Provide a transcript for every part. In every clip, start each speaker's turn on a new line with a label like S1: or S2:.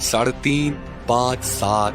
S1: 3.5, 5, 7,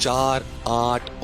S1: 4, 8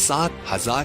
S1: 7,000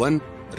S1: 1,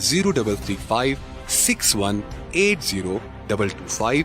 S1: 0335 6180 225,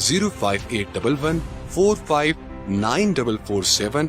S1: 05811 459447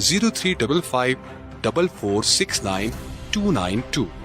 S1: 0355 4469 292।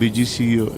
S2: BGC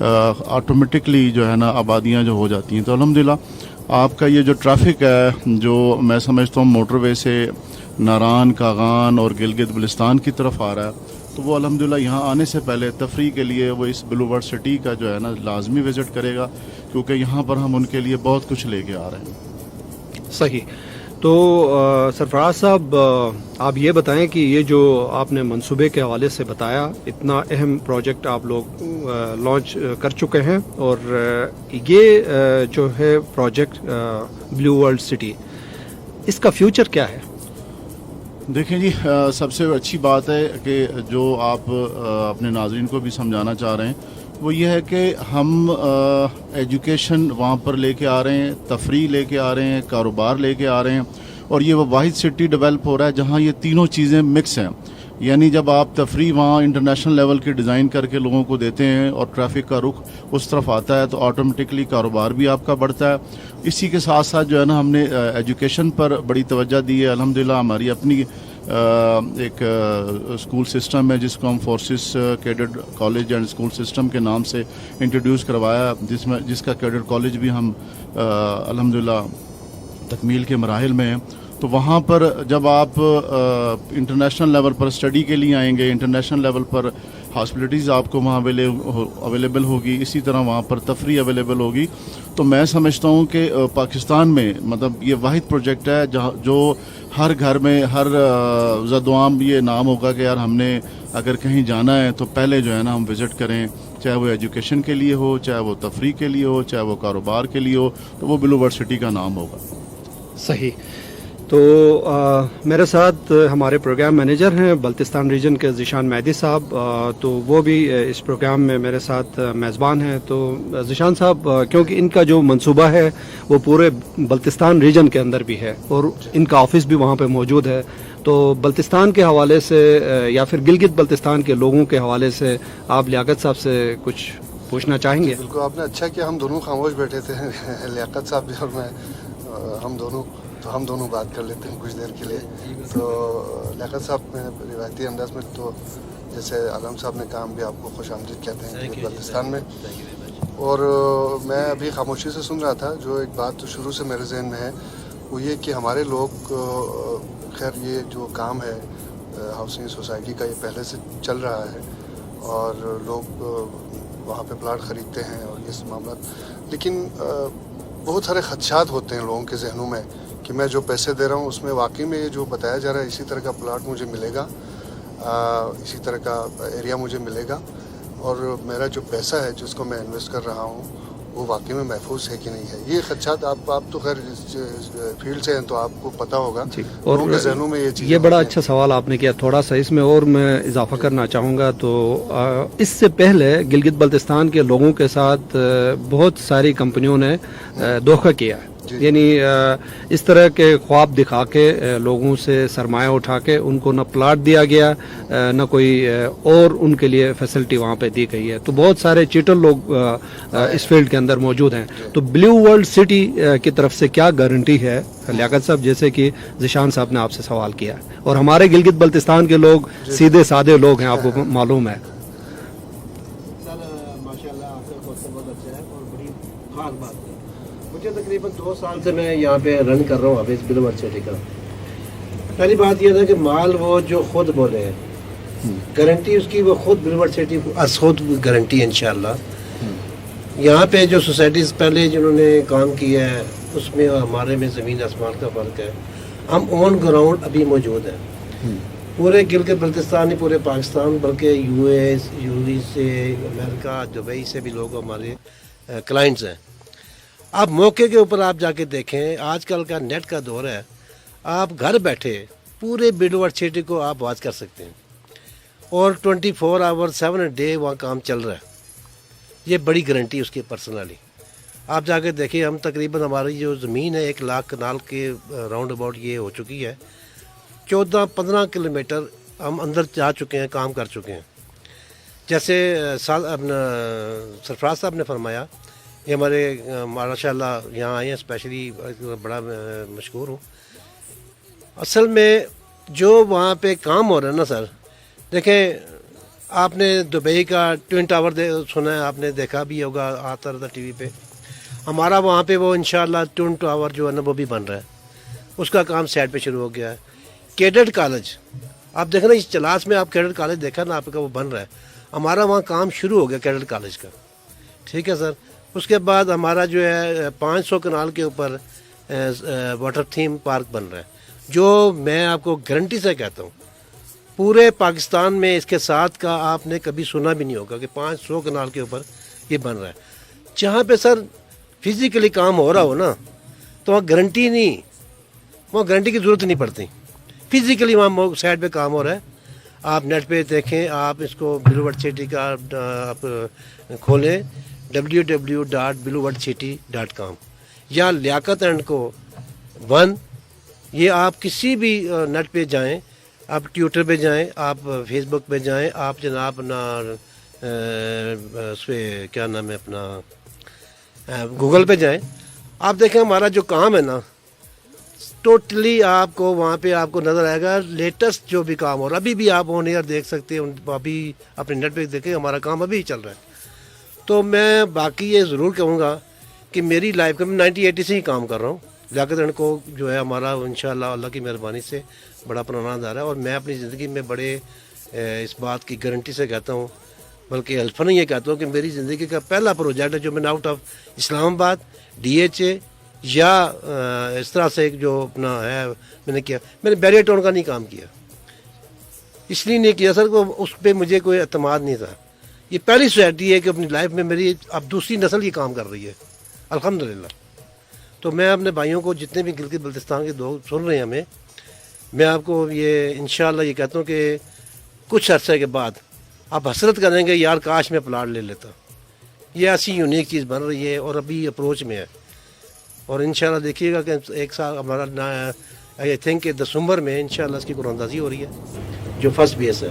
S2: automatically جو ہے نا آبادیاں جو ہو جاتی ہیں. تو الحمدللہ آپ کا یہ جو ٹریفک ہے جو میں سمجھتا ہوں موٹر وے سے ناران، کاغان اور گلگت بلتستان کی طرف آ رہا ہے، تو وہ الحمدللہ یہاں آنے سے پہلے تفریح کے لیے وہ اس بلو ورلڈ سٹی کا جو ہے نا لازمی وزٹ کرے گا، کیونکہ یہاں پر ہم ان کے لیے بہت کچھ لے کے آ رہے ہیں.
S3: صحیح. تو سرفراز صاحب آپ یہ بتائیں کہ یہ جو آپ نے منصوبے کے حوالے سے بتایا، اتنا اہم پروجیکٹ آپ لوگ لانچ کر چکے ہیں، اور یہ جو ہے پروجیکٹ بلیو ورلڈ سٹی، اس کا فیوچر کیا ہے؟
S2: دیکھیں جی، سب سے اچھی بات ہے کہ جو آپ اپنے ناظرین کو بھی سمجھانا چاہ رہے ہیں وہ یہ ہے کہ ہم ایجوکیشن وہاں پر لے کے آ رہے ہیں، تفریح لے کے آ رہے ہیں، کاروبار لے کے آ رہے ہیں، اور یہ وہ واحد سٹی ڈیولپ ہو رہا ہے جہاں یہ تینوں چیزیں مکس ہیں. یعنی جب آپ تفریح وہاں انٹرنیشنل لیول کی ڈیزائن کر کے لوگوں کو دیتے ہیں اور ٹریفک کا رخ اس طرف آتا ہے تو آٹومیٹکلی کاروبار بھی آپ کا بڑھتا ہے. اسی کے ساتھ ساتھ جو ہے نا ہم نے ایجوکیشن پر بڑی توجہ دی ہے. الحمدللہ ہماری اپنی ایک اسکول سسٹم ہے جس کو ہم forces cadet college and school system کے نام سے انٹروڈیوس کروایا، جس کا کیڈٹ کالج بھی ہم الحمدللہ تکمیل کے مراحل میں ہیں. تو وہاں پر جب آپ انٹرنیشنل لیول پر اسٹڈی کے لیے آئیں گے، انٹرنیشنل لیول پر ہاسپٹلٹیز آپ کو وہاں اویلیبل ہوگی، اسی طرح وہاں پر تفریح اویلیبل ہوگی. تو میں سمجھتا ہوں کہ پاکستان میں مطلب یہ واحد پروجیکٹ ہے جو ہر گھر میں ہر زدوام یہ نام ہوگا کہ یار ہم نے اگر کہیں جانا ہے تو پہلے جو ہے نا ہم وزٹ کریں، چاہے وہ ایجوکیشن کے لیے ہو، چاہے وہ تفریح کے لیے ہو، چاہے وہ کاروبار کے لیے ہو، تو وہ بلو ورلڈ سٹی کا نام ہوگا.
S3: صحیح. تو میرے ساتھ ہمارے پروگرام مینیجر ہیں بلتستان ریجن کے ذیشان مہدی صاحب، تو وہ بھی اس پروگرام میں میرے ساتھ میزبان ہیں. تو ذیشان صاحب، کیونکہ ان کا جو منصوبہ ہے وہ پورے بلتستان ریجن کے اندر بھی ہے اور ان کا آفس بھی وہاں پہ موجود ہے، تو بلتستان کے حوالے سے یا پھر گلگت بلتستان کے لوگوں کے حوالے سے آپ لیاقت صاحب سے کچھ پوچھنا چاہیں گے؟
S4: بالکل، آپ نے اچھا کیا ہم دونوں خاموش بیٹھے تھے لیاقت صاحب بھی اور میں، ہم دونوں بات کر لیتے ہیں کچھ دیر کے لیے. تو لیاقت صاحب میں روایتی انداز میں، تو جیسے عالم صاحب نے کہا، ہم بھی آپ کو خوش آمدید کہتے ہیں بلتستان میں. اور میں ابھی خاموشی سے سن رہا تھا، جو ایک بات تو شروع سے میرے ذہن میں ہے وہ یہ کہ ہمارے لوگ، خیر یہ جو کام ہے ہاؤسنگ سوسائٹی کا یہ پہلے سے چل رہا ہے اور لوگ وہاں پہ پلاٹ خریدتے ہیں اور یہ معاملات، لیکن بہت سارے خدشات ہوتے ہیں لوگوں کے ذہنوں میں کہ میں جو پیسے دے رہا ہوں اس میں واقعی میں یہ جو بتایا جا رہا ہے اسی طرح کا پلاٹ مجھے ملے گا، اسی طرح کا ایریا مجھے ملے گا، اور میرا جو پیسہ ہے جس کو میں انویسٹ کر رہا ہوں وہ واقعی میں محفوظ ہے کہ نہیں ہے. یہ خدشات آپ تو خیر فیلڈ سے ہیں تو آپ کو پتہ ہوگا، لوگوں کے ذہنوں میں یہ چیز.
S3: یہ بڑا اچھا سوال آپ نے کیا. تھوڑا سا اس میں اور میں اضافہ کرنا چاہوں گا. تو اس سے پہلے گلگت بلتستان کے لوگوں کے ساتھ بہت ساری کمپنیوں نے دھوکہ کیا، یعنی اس طرح کے خواب دکھا کے لوگوں سے سرمایہ اٹھا کے ان کو نہ پلاٹ دیا گیا، نہ کوئی اور ان کے لیے فیسلٹی وہاں پہ دی گئی ہے. تو بہت سارے چیٹر لوگ اس فیلڈ کے اندر موجود ہیں. تو بلیو ورلڈ سٹی کی طرف سے کیا گارنٹی ہے لیاقت صاحب، جیسے کہ ذیشان صاحب نے آپ سے سوال کیا، اور ہمارے گلگت بلتستان کے لوگ سیدھے سادے لوگ ہیں، آپ کو معلوم ہے.
S5: مجھے تقریباً 2 سال سے میں یہاں پہ رن کر رہا ہوں ابھی اس بلو ورلڈ سٹی کا. پہلی بات یہ تھا کہ مال وہ جو خود بولے ہیں، گارنٹی اس کی وہ خود بلو ورلڈ سٹی خود گارنٹی ہے انشاءاللہ. یہاں پہ جو سوسائٹیز پہلے جنہوں نے کام کیا ہے اس میں ہمارے میں زمین آسمان کا فرق ہے. ہم آن گراؤنڈ ابھی موجود ہیں پورے گلگت بلتستان، نہیں پورے پاکستان، بلکہ یو ایس، سے امریکہ، دبئی سے بھی لوگ ہمارے کلائنٹس ہیں. آپ موقع کے اوپر آپ جا کے دیکھیں، آج کل کا نیٹ کا دور ہے، آپ گھر بیٹھے پورے بلو ورلڈ سٹی کو آپ واچ کر سکتے ہیں، اور 24 آور 7 ڈے وہاں کام چل رہا ہے. یہ بڑی گارنٹی اس کی پرسنلی. آپ جا کے دیکھیں، ہم تقریباً ہماری جو زمین ہے 1 لاکھ کنال کے راؤنڈ اباؤٹ یہ ہو چکی ہے. 14-15 کلومیٹر ہم اندر جا چکے ہیں، کام کر چکے ہیں. جیسے اپنا سرفراز صاحب نے فرمایا، یہ ہمارے ماشاء اللہ یہاں آئے ہیں اسپیشلی، بڑا مشکور ہوں. اصل میں جو وہاں پہ کام ہو رہا ہے نا سر، دیکھیں آپ نے دبئی کا ٹوئن ٹاور سنا ہے، آپ نے دیکھا بھی ہوگا، آتا رہتا ٹی وی پہ. ہمارا وہاں پہ وہ انشاءاللہ ٹوئن ٹاور جو ہے نا وہ بھی بن رہا ہے، اس کا کام سائڈ پہ شروع ہو گیا ہے. کیڈٹ کالج آپ دیکھیں نا، اس چلاس میں آپ کیڈٹ کالج دیکھا نا آپ کا، وہ بن رہا ہے. ہمارا وہاں کام شروع ہو گیا کیڈٹ کالج کا. ٹھیک ہے سر. اس کے بعد ہمارا جو ہے 500 کنال کے اوپر واٹر تھیم پارک بن رہا ہے، جو میں آپ کو گارنٹی سے کہتا ہوں پورے پاکستان میں اس کے ساتھ کا آپ نے کبھی سنا بھی نہیں ہوگا کہ 500 کنال کے اوپر یہ بن رہا ہے. جہاں پہ سر فزیکلی کام ہو رہا ہو نا، تو وہاں گارنٹی نہیں، وہاں گارنٹی کی ضرورت نہیں پڑتی. فزیکلی وہاں سائڈ پہ کام ہو رہا ہے. آپ نیٹ پہ دیکھیں، آپ اس کو بلو ورڈ سٹی کا آپ کھولیں www.bluebirdcity.com یا لیاقت اینڈ کو 1. یہ آپ کسی بھی نیٹ پہ جائیں، آپ ٹویٹر پہ جائیں، آپ فیس بک پہ جائیں، آپ جناب اپنا اس پہ کیا نام ہے اپنا گوگل پہ جائیں، آپ دیکھیں ہمارا جو کام ہے نا ٹوٹلی آپ کو وہاں پہ آپ کو نظر آئے گا. لیٹسٹ جو بھی کام ہو رہا ہے ابھی بھی آپ آن ایئر دیکھ سکتے ہیں، ابھی اپنے نیٹ پہ دیکھیں ہمارا کام ابھی چل رہا ہے. تو میں باقی یہ ضرور کہوں گا کہ میری لائف کا میں 1980 سے ہی کام کر رہا ہوں. لیاقت اینڈ کو جو ہے ہمارا انشاءاللہ اللہ کی مہربانی سے بڑا پرانا ادارہ ہے، اور میں اپنی زندگی میں بڑے اس بات کی گارنٹی سے کہتا ہوں، بلکہ الفاً یہ کہتا ہوں کہ میری زندگی کا پہلا پروجیکٹ ہے جو میں نے آؤٹ آف اسلام آباد DHA یا اس طرح سے جو اپنا ہے میں نے کیا. میں نے بیریئر ٹاؤن کا نہیں کام کیا، اس لیے نہیں کیا سر کہ اس پہ مجھے کوئی اعتماد نہیں تھا. یہ پہلی سوسائٹی ہے کہ اپنی لائف میں میری اب دوسری نسل یہ کام کر رہی ہے الحمدللہ. تو میں اپنے بھائیوں کو جتنے بھی گلگت بلتستان کے لوگ سن رہے ہیں ہمیں، میں آپ کو یہ انشاءاللہ یہ کہتا ہوں کہ کچھ عرصے کے بعد آپ حسرت کریں گے یار کاش میں پلاٹ لے لیتا. یہ ایسی یونیک چیز بن رہی ہے اور ابھی اپروچ میں ہے، اور انشاءاللہ دیکھیے گا کہ ایک سال ہمارا آئی تھنک کہ دسمبر میں انشاءاللہ اس کی قرآن اندازی ہو رہی ہے جو فرسٹ بیس ہے.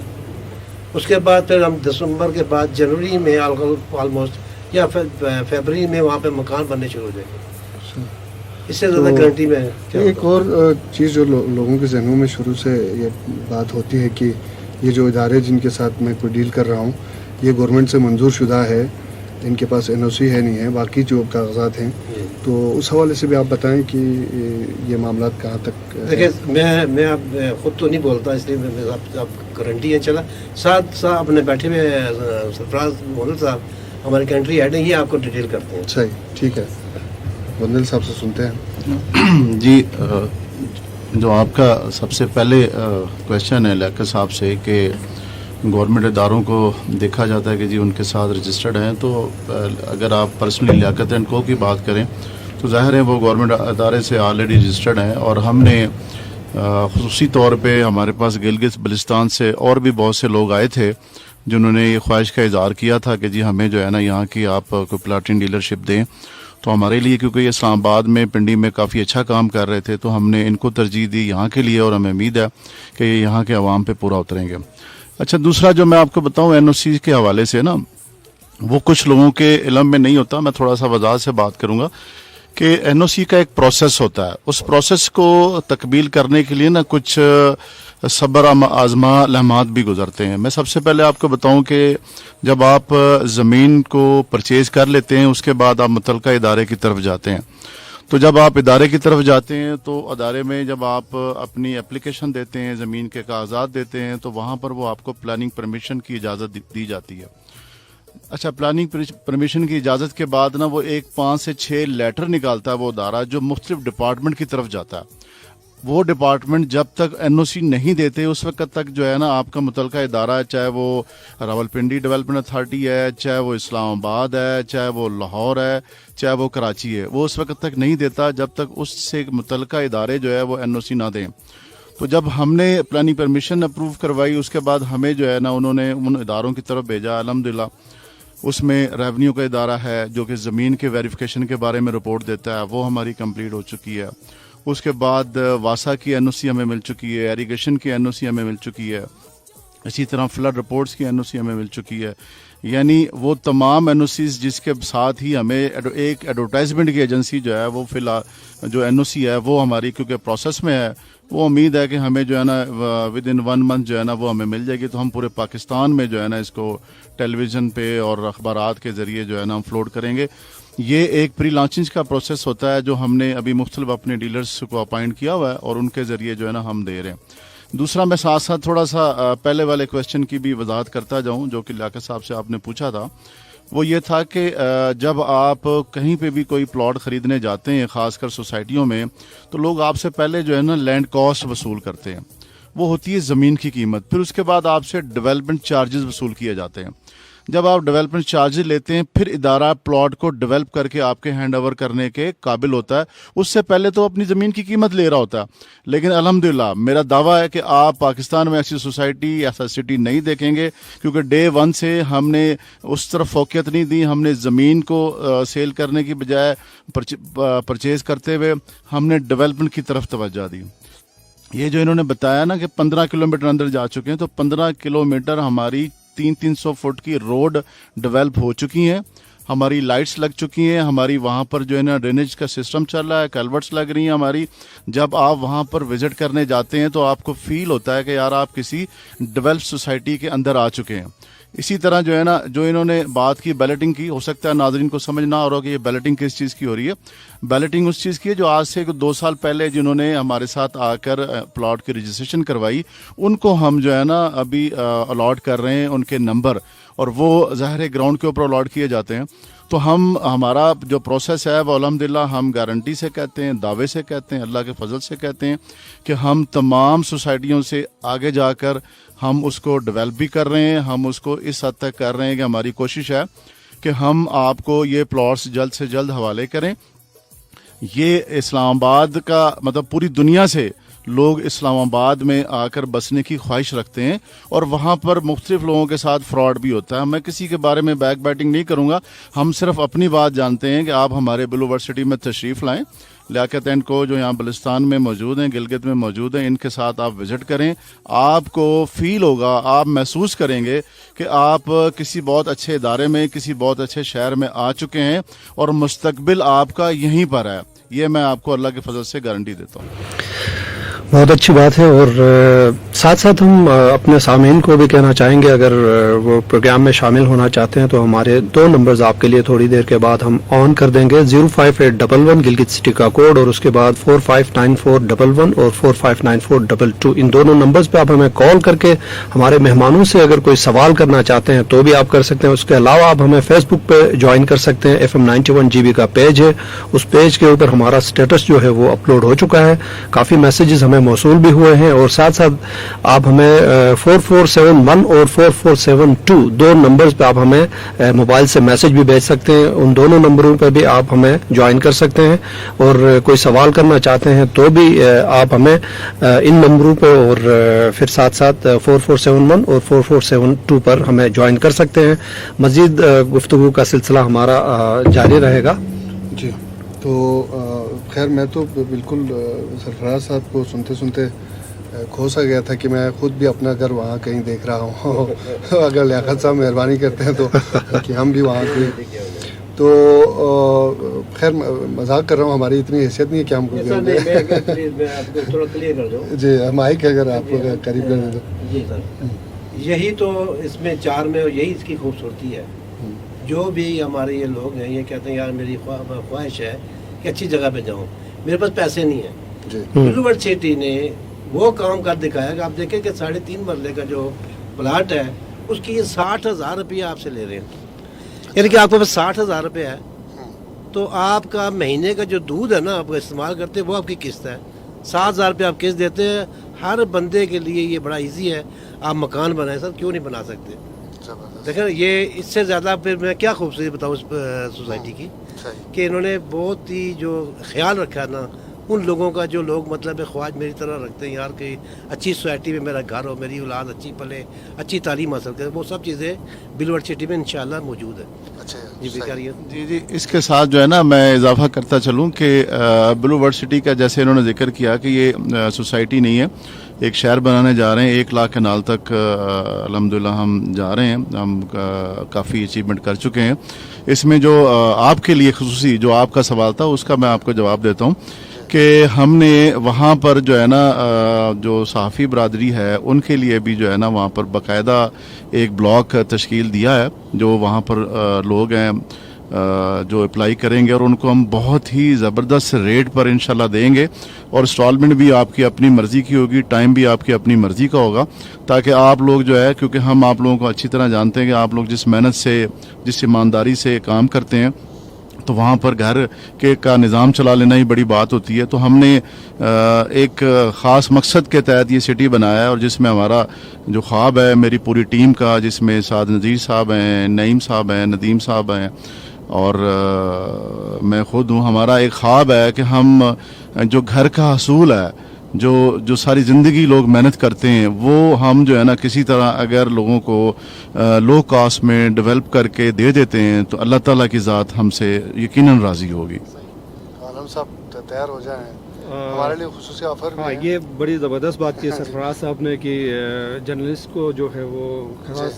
S5: اس کے بعد پھر ہم دسمبر کے بعد جنوری میں آلموسٹ یا فیبرری میں وہاں پہ مکان بننے شروع ہو جائیں گے. اس سے زیادہ گارنٹی میں
S4: ایک اور چیز جو لوگوں کے ذہنوں میں شروع سے یہ بات ہوتی ہے کہ یہ جو ادارے جن کے ساتھ میں کوئی ڈیل کر رہا ہوں یہ گورنمنٹ سے منظور شدہ ہے، ان کے پاس NOC ہے نہیں ہے، باقی جو کاغذات ہیں، تو اس حوالے سے بھی آپ بتائیں کہ یہ معاملات کہاں تک.
S5: دیکھیں میں اب خود تو نہیں بولتا، اس لیے میں آپ گارنٹی ہے. چلا ساتھ اپنے بیٹھے ہوئے سرفراز مودل صاحب ہمارے کنٹری ہیڈ ہیں، یہ آپ کو ڈیٹیل کرتے ہیں.
S4: صحیح، ٹھیک ہے. مودل صاحب سے سنتے ہیں.
S2: جی، جو آپ کا سب سے پہلے کویشچن ہے لیاقت صاحب سے کہ گورنمنٹ اداروں کو دیکھا جاتا ہے کہ جی ان کے ساتھ رجسٹرڈ ہیں، تو اگر آپ پرسنلی لیاقت اینڈ کو کی بات کریں تو ظاہر ہے وہ گورنمنٹ ادارے سے آلریڈی رجسٹرڈ ہیں. اور ہم نے خصوصی طور پہ ہمارے پاس گلگت بلتستان سے اور بھی بہت سے لوگ آئے تھے جنہوں نے یہ خواہش کا اظہار کیا تھا کہ جی ہمیں جو ہے نا یہاں کی آپ کوئی پلاٹنگ ڈیلرشپ دیں. تو ہمارے لیے کیونکہ یہ اسلام آباد میں پنڈی میں کافی اچھا کام کر رہے تھے تو ہم نے ان کو ترجیح دی یہاں کے لیے، اور ہمیں امید ہے کہ یہ یہاں کے عوام پہ پورا اتریں گے. اچھا، دوسرا جو میں آپ کو بتاؤں NOC کے حوالے سے نا، وہ کچھ لوگوں کے علم میں نہیں ہوتا. میں تھوڑا سا وضاحت سے بات کروں گا کہ NOC کا ایک پروسیس ہوتا ہے. اس پروسیس کو تکمیل کرنے کے لیے نا کچھ صبر آزما لمحات بھی گزرتے ہیں. میں سب سے پہلے آپ کو بتاؤں کہ جب آپ زمین کو پرچیز کر لیتے ہیں اس کے بعد آپ متعلقہ ادارے کی طرف جاتے ہیں. تو جب آپ ادارے کی طرف جاتے ہیں تو ادارے میں جب آپ اپنی اپلیکیشن دیتے ہیں، زمین کے کاغذات دیتے ہیں، تو وہاں پر وہ آپ کو پلاننگ پرمیشن کی اجازت دی جاتی ہے. اچھا، پلاننگ پرمیشن کی اجازت کے بعد نا وہ 5 سے 6 لیٹر نکالتا ہے وہ ادارہ جو مختلف ڈپارٹمنٹ کی طرف جاتا ہے. وہ ڈپارٹمنٹ جب تک NOC نہیں دیتے اس وقت تک جو ہے نا آپ کا متعلقہ ادارہ ہے، چاہے وہ راولپنڈی ڈیولپمنٹ اتھارٹی ہے، چاہے وہ اسلام آباد ہے، چاہے وہ لاہور ہے، چاہے وہ کراچی ہے، وہ اس وقت تک نہیں دیتا جب تک اس سے متعلقہ ادارے جو ہے وہ NOC نہ دیں. تو جب ہم نے پلاننگ پرمیشن اپروو کروائی اس کے بعد ہمیں جو ہے نا انہوں نے ان اداروں کی طرف بھیجا. الحمدللہ اس میں ریونیو کا ادارہ ہے جو کہ زمین کے ویریفیکیشن کے بارے میں رپورٹ دیتا ہے، وہ ہماری کمپلیٹ ہو چکی ہے. اس کے بعد واسا کی NOC ہمیں مل چکی ہے، ایریگیشن کی NOC ہمیں مل چکی ہے، اسی طرح فلڈ رپورٹس کی NOC ہمیں مل چکی ہے. یعنی وہ تمام این او سیز جس کے ساتھ ہی ہمیں ایک ایڈورٹائزمنٹ کی ایجنسی جو ہے وہ فی الحال جو این او سی ہے وہ ہماری کیونکہ پروسیس میں ہے، وہ امید ہے کہ ہمیں جو ہے نا ود ان 1 month جو ہے نا وہ ہمیں مل جائے گی، تو ہم پورے پاکستان میں جو ہے نا اس کو ٹیلی ویژن پہ اور اخبارات کے ذریعے جو ہے نا ہم فلوٹ کریں گے۔ یہ ایک پری لانچنگ کا پروسیس ہوتا ہے جو ہم نے ابھی مختلف اپنے ڈیلرز کو اپائنٹ کیا ہوا ہے اور ان کے ذریعے جو ہے نا ہم دے رہے ہیں۔ دوسرا میں ساتھ ساتھ تھوڑا سا پہلے والے کویشچن کی بھی وضاحت کرتا جاؤں جو کہ لیاقت صاحب سے آپ نے پوچھا تھا، وہ یہ تھا کہ جب آپ کہیں پہ بھی کوئی پلاٹ خریدنے جاتے ہیں خاص کر سوسائٹیوں میں، تو لوگ آپ سے پہلے جو ہے نا لینڈ کاسٹ وصول کرتے ہیں، وہ ہوتی ہے زمین کی قیمت، پھر اس کے بعد آپ سے ڈیولپمنٹ چارجز وصول کیے جاتے ہیں۔ جب آپ ڈیولپمنٹ چارجز لیتے ہیں پھر ادارہ پلاٹ کو ڈیولپ کر کے آپ کے ہینڈ اوور کرنے کے قابل ہوتا ہے، اس سے پہلے تو اپنی زمین کی قیمت لے رہا ہوتا ہے۔ لیکن الحمدللہ میرا دعویٰ ہے کہ آپ پاکستان میں ایسی سوسائٹی ایسا سٹی نہیں دیکھیں گے، کیونکہ ڈے 1 سے ہم نے اس طرف فوقیت نہیں دی، ہم نے زمین کو سیل کرنے کی بجائے پرچیز کرتے ہوئے ہم نے ڈیولپمنٹ کی طرف توجہ دی۔ یہ جو انہوں نے بتایا نا کہ 15 کلومیٹر اندر جا چکے ہیں، تو 15 کلومیٹر ہماری 300 فٹ کی روڈ ڈیولپ ہو چکی ہیں، ہماری لائٹس لگ چکی ہیں، ہماری وہاں پر جو ہے نا ڈرینیج کا سسٹم چل رہا ہے، کلورٹس لگ رہی ہیں ہماری۔ جب آپ وہاں پر وزٹ کرنے جاتے ہیں تو آپ کو فیل ہوتا ہے کہ یار آپ کسی ڈیولپ سوسائٹی کے اندر آ چکے ہیں۔ اسی طرح جو ہے نا جو انہوں نے بات کی بیلٹنگ کی، ہو سکتا ہے ناظرین کو سمجھ نہ آ رہا کہ یہ بیلٹنگ کس چیز کی ہو رہی ہے۔ بیلٹنگ اس چیز کی ہے جو آج سے 2 سال پہلے جنہوں نے ہمارے ساتھ آ کر پلاٹ کی رجسٹریشن کروائی، ان کو ہم جو ہے نا ابھی الاٹ کر رہے ہیں ان کے نمبر، اور وہ ظاہر گراؤنڈ کے اوپر الاٹ کیے جاتے ہیں۔ تو ہمارا جو پروسیس ہے وہ الحمدللہ ہم گارنٹی سے کہتے ہیں، دعوے سے کہتے ہیں، اللہ کے فضل سے کہتے ہیں کہ ہم تمام سوسائٹیوں سے آگے جا کر ہم اس کو ڈیولپ بھی کر رہے ہیں، ہم اس کو اس حد تک کر رہے ہیں کہ ہماری کوشش ہے کہ ہم آپ کو یہ پلاٹس جلد سے جلد حوالے کریں۔ یہ اسلام آباد کا مطلب پوری دنیا سے لوگ اسلام آباد میں آ کر بسنے کی خواہش رکھتے ہیں، اور وہاں پر مختلف لوگوں کے ساتھ فراڈ بھی ہوتا ہے۔ میں کسی کے بارے میں بیک بیٹنگ نہیں کروں گا، ہم صرف اپنی بات جانتے ہیں کہ آپ ہمارے بلو ورڈ سٹی میں تشریف لائیں، لیاقت اینڈ کو جو یہاں بلستان میں موجود ہیں، گلگت میں موجود ہیں، ان کے ساتھ آپ وزٹ کریں، آپ کو فیل ہوگا، آپ محسوس کریں گے کہ آپ کسی بہت اچھے ادارے میں، کسی بہت اچھے شہر میں آ چکے ہیں، اور مستقبل آپ کا یہیں پر ہے۔ یہ میں آپ کو اللہ کے فضل سے گارنٹی دیتا ہوں۔
S3: بہت اچھی بات ہے، اور ساتھ ساتھ ہم اپنے سامعین کو بھی کہنا چاہیں گے اگر وہ پروگرام میں شامل ہونا چاہتے ہیں تو ہمارے 2 نمبرز آپ کے لیے تھوڑی دیر کے بعد ہم آن کر دیں گے۔ 05811 گلگت سٹی کا کوڈ، اور اس کے بعد 459411 اور 459422، ان دونوں نمبرز پہ آپ ہمیں کال کر کے ہمارے مہمانوں سے اگر کوئی سوال کرنا چاہتے ہیں تو بھی آپ کر سکتے ہیں۔ اس کے علاوہ آپ ہمیں فیس بک پہ جوائن کر سکتے ہیں، FM 91 GB کا پیج ہے، اس پیج کے اوپر ہمارا سٹیٹس جو ہے وہ اپلوڈ ہو چکا ہے، کافی میسیجز ہمیں موصول بھی ہوئے ہیں، اور ساتھ ساتھ آپ ہمیں 4471 اور 4472 2 نمبرز پہ آپ ہمیں موبائل سے میسج بھی بھیج سکتے ہیں، ان دونوں نمبروں پہ بھی آپ ہمیں جوائن کر سکتے ہیں، اور کوئی سوال کرنا چاہتے ہیں تو بھی آپ ہمیں ان نمبروں پہ اور پھر ساتھ ساتھ 4471 اور 4472 پر ہمیں جوائن کر سکتے ہیں۔ مزید گفتگو کا سلسلہ ہمارا جاری رہے گا۔
S4: جی، تو خیر میں تو بالکل سرفراز صاحب کو سنتے سنتے کھو سا گیا تھا کہ میں خود بھی اپنا گھر وہاں کہیں دیکھ رہا ہوں اگر لیاقت صاحب مہربانی کرتے ہیں تو کہ ہم بھی وہاں کوئی، تو خیر مذاق کر رہا ہوں، ہماری اتنی حیثیت نہیں ہے کہ ہم کو جی مائک اگر آپ قریب کر دیں تو
S5: جی سر، یہی تو اس میں 4 میں یہی اس کی خوبصورتی ہے۔ جو بھی ہمارے یہ لوگ ہیں یہ کہتے ہیں یار میری خواہش ہے کہ اچھی جگہ پہ جاؤں، میرے پاس پیسے نہیں ہیں۔ بلو ورڈ سٹی نے وہ کام کر دکھایا کہ آپ دیکھیں کہ 3.5 مرلے کا جو پلاٹ ہے اس کی یہ 60,000 روپیہ آپ سے لے رہے ہیں، یعنی کہ آپ کے پاس 60,000 روپیہ ہے، تو آپ کا مہینے کا جو دودھ ہے نا آپ استعمال کرتے ہیں وہ آپ کی قسط ہے، 7,000 روپیہ آپ قسط دیتے ہیں۔ ہر بندے کے لیے یہ بڑا ایزی ہے، آپ مکان بنائیں سر، کیوں نہیں بنا سکتے؟ دیکھیں یہ اس سے زیادہ پھر میں کیا خوبصورتی بتاؤں اس سوسائٹی کی کہ انہوں نے بہت ہی جو خیال رکھا نا ان لوگوں کا جو لوگ مطلب خواہش میری طرح رکھتے ہیں یار کہ اچھی سوسائٹی میں میرا گھر ہو, میری اولاد اچھی پلے, اچھی تعلیم حاصل کرے, وہ سب چیزیں بلو ورلڈ سٹی میں انشاءاللہ موجود ہے.
S4: اچھا
S5: جی بیکاریت.
S2: جی اس کے ساتھ جو ہے نا میں اضافہ کرتا چلوں کہ بلو ورلڈ سٹی کا جیسے انہوں نے ذکر کیا کہ یہ سوسائٹی نہیں ہے, ایک شہر بنانے جا رہے ہیں. 1 لاکھ کنال تک الحمدللہ ہم جا رہے ہیں, ہم کافی اچیومنٹ کر چکے ہیں. اس میں جو آپ کے لیے خصوصی جو آپ کا سوال تھا اس کا میں آپ کو جواب دیتا ہوں کہ ہم نے وہاں پر جو ہے نا جو صحافی برادری ہے ان کے لیے بھی جو ہے نا وہاں پر باقاعدہ ایک بلاک تشکیل دیا ہے. جو وہاں پر لوگ ہیں جو اپلائی کریں گے اور ان کو ہم بہت ہی زبردست ریٹ پر انشاءاللہ دیں گے, اور انسٹالمنٹ بھی آپ کی اپنی مرضی کی ہوگی, ٹائم بھی آپ کی اپنی مرضی کا ہوگا, تاکہ آپ لوگ جو ہے, کیونکہ ہم آپ لوگوں کو اچھی طرح جانتے ہیں کہ آپ لوگ جس محنت سے جس ایمانداری سے کام کرتے ہیں تو وہاں پر گھر کے کا نظام چلا لینا ہی بڑی بات ہوتی ہے. تو ہم نے ایک خاص مقصد کے تحت یہ سٹی بنایا ہے, اور جس میں ہمارا جو خواب ہے میری پوری ٹیم کا, جس میں سعد نذیر صاحب ہیں, نعیم صاحب ہیں, ندیم صاحب ہیں, اور میں خود ہوں. ہمارا ایک خواب ہے کہ ہم جو گھر کا حصول ہے, جو ساری زندگی لوگ محنت کرتے ہیں, وہ ہم جو ہے نا کسی طرح اگر لوگوں کو لو کاسٹ میں ڈیولپ کر کے دے دیتے ہیں تو اللہ تعالیٰ کی ذات ہم سے یقیناً راضی ہوگی.
S4: عالم صاحب تیار ہو جائیں, ہمارے لیے خصوصی آفر بھی
S3: ہاں,
S4: ہے.
S3: یہ بڑی زبردست بات کی سرفراز صاحب نے کہ جرنلسٹ کو جو ہے وہ خاص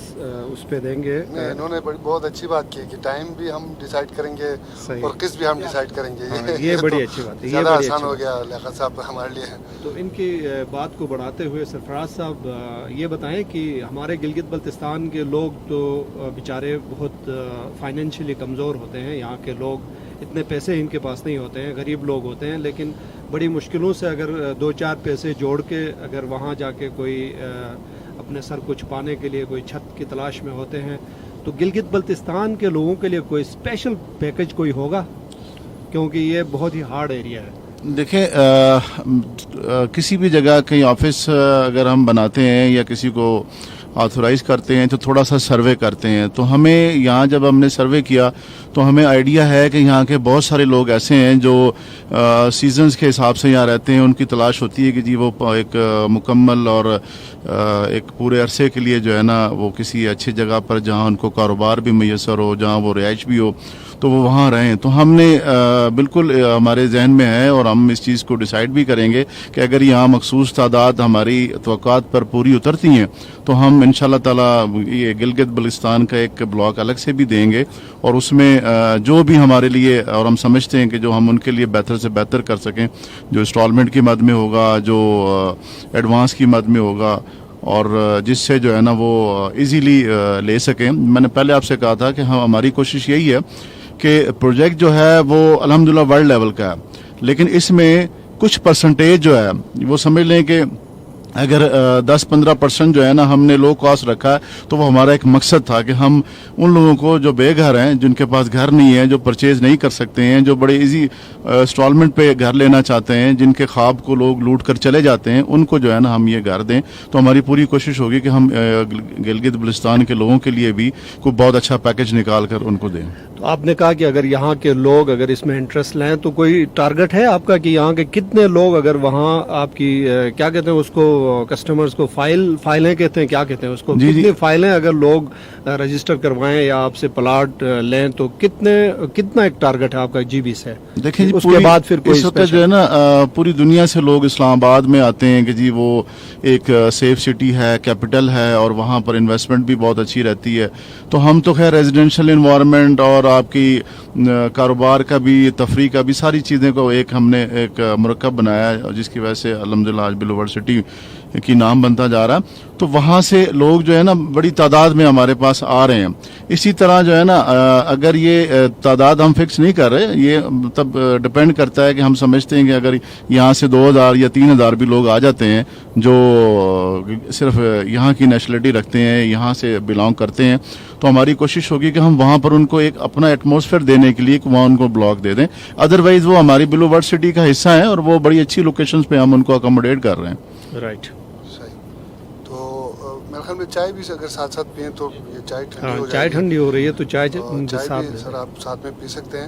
S3: اس پہ دیں گے.
S4: نہیں, انہوں نے بہت اچھی بات کی کہ ٹائم بھی ہم ڈیسائیڈ کریں گے اور قسط بھی ہم ڈیسائیڈ کریں گے.
S3: یہ بڑی اچھی بات ہے, یہ
S4: زیادہ
S3: بڑی
S4: آسان
S3: اچھی
S4: ہو گیا لیاقت صاحب ہمارے لیے.
S3: تو ان کی بات کو بڑھاتے ہوئے سرفراز صاحب یہ بتائیں کہ ہمارے گلگت بلتستان کے لوگ تو بیچارے بہت فائنینشلی کمزور ہوتے ہیں. یہاں کے لوگ اتنے پیسے ان کے پاس نہیں ہوتے ہیں, غریب لوگ ہوتے ہیں, لیکن بڑی مشکلوں سے اگر 2-4 پیسے جوڑ کے اگر وہاں جا کے کوئی اپنے سر کو چھپانے کے لیے کوئی چھت کی تلاش میں ہوتے ہیں تو گلگت بلتستان کے لوگوں کے لیے کوئی اسپیشل پیکج کوئی ہوگا, کیونکہ یہ بہت ہی ہارڈ ایریا ہے.
S2: دیکھیں کسی بھی جگہ کہیں آفس اگر ہم بناتے ہیں یا کسی کو آتھورائز کرتے ہیں تو تھوڑا سا سروے کرتے ہیں. تو ہمیں یہاں جب ہم نے سروے کیا تو ہمیں آئیڈیا ہے کہ یہاں کے بہت سارے لوگ ایسے ہیں جو سیزنز کے حساب سے یہاں رہتے ہیں. ان کی تلاش ہوتی ہے کہ جی وہ ایک مکمل اور ایک پورے عرصے کے لیے جو ہے نا وہ کسی اچھی جگہ پر جہاں ان کو کاروبار بھی میسر ہو, جہاں وہ رہائش بھی ہو, تو وہ وہاں رہیں. تو ہم نے بالکل ہمارے ذہن میں ہے اور ہم اس چیز کو ڈیسائیڈ بھی کریں گے کہ اگر یہاں مخصوص تعداد ہماری توقعات پر پوری اترتی ہیں تو ہم انشاءاللہ تعالی یہ گلگت بلتستان کا ایک بلاک الگ سے بھی دیں گے, اور اس میں جو بھی ہمارے لیے اور ہم سمجھتے ہیں کہ جو ہم ان کے لیے بہتر سے بہتر کر سکیں, جو انسٹالمنٹ کی مد میں ہوگا, جو ایڈوانس کی مد میں ہوگا, اور جس سے جو ہے نا وہ ایزیلی لے سکیں. میں نے پہلے آپ سے کہا تھا کہ ہماری کوشش یہی ہے کہ پروجیکٹ جو ہے وہ الحمدللہ ورلڈ لیول کا ہے, لیکن اس میں کچھ پرسنٹیج جو ہے وہ سمجھ لیں کہ اگر 10-15% جو ہے نا ہم نے لو کاسٹ رکھا ہے تو وہ ہمارا ایک مقصد تھا کہ ہم ان لوگوں کو جو بے گھر ہیں, جن کے پاس گھر نہیں ہے, جو پرچیز نہیں کر سکتے ہیں, جو بڑے ایزی انسٹالمنٹ پہ گھر لینا چاہتے ہیں, جن کے خواب کو لوگ لوٹ کر چلے جاتے ہیں, ان کو جو ہے نا ہم یہ گھر دیں. تو ہماری پوری کوشش ہوگی کہ ہم گلگت بلتستان کے لوگوں کے لیے بھی کوئی بہت اچھا پیکج نکال کر ان کو دیں.
S3: تو آپ نے کہا کہ اگر یہاں کے لوگ اگر اس میں انٹرسٹ لیں تو کوئی ٹارگٹ ہے آپ کا کہ یہاں کے کتنے لوگ اگر وہاں آپ کی کیا کہتے ہیں اس کو کسٹمرز کو فائلیں کہتے ہیں, کیا کہتے ہیں اس کو, کتنی فائلیں اگر لوگ رجسٹر کروائیں یا آپ سے پلاٹ لیں تو کتنا ایک ٹارگٹ ہے آپ کا جی بی سے؟
S2: دیکھیں جی
S3: اس کے بعد پھر
S2: اس وقت جو ہے نا پوری دنیا سے لوگ اسلام آباد میں آتے ہیں کہ جی وہ ایک سیف سٹی ہے, کیپٹل ہے, اور وہاں پر انویسٹمنٹ بھی بہت اچھی رہتی ہے. تو ہم تو خیر ریزیڈینشیل انوائرمنٹ اور آپ کی کاروبار کا بھی, تفریح کا بھی, ساری چیزیں کو ایک ہم نے ایک مرکب بنایا ہے, جس کی وجہ سے الحمدللہ آج بلو ورلڈ سٹی کی نام بنتا جا رہا ہے. تو وہاں سے لوگ جو ہے نا بڑی تعداد میں ہمارے پاس آ رہے ہیں. اسی طرح جو ہے نا اگر یہ تعداد ہم فکس نہیں کر رہے, یہ تب ڈپینڈ کرتا ہے کہ ہم سمجھتے ہیں کہ اگر یہاں سے 2000 یا 3000 بھی لوگ آ جاتے ہیں جو صرف یہاں کی نیشنلٹی رکھتے ہیں, یہاں سے بلانگ کرتے ہیں, تو ہماری کوشش ہوگی کہ ہم وہاں پر ان کو ایک اپنا ایٹماسفیئر دینے کے لیے وہاں ان کو بلاک دے دیں. ادروائز وہ ہماری بلو ورلڈ سٹی کا حصہ ہیں اور وہ بڑی اچھی لوکیشنز پہ ہم ان کو اکوموڈیٹ کر رہے ہیں.
S3: رائٹ.
S4: میرے خیال میں چائے بھی اگر ساتھ ساتھ پئیں تو یہ چائے ٹھنڈی ہو جائے گی.
S3: چائے ٹھنڈی ہو رہی ہے تو چائے
S4: بھی سر آپ ساتھ میں پی سکتے ہیں.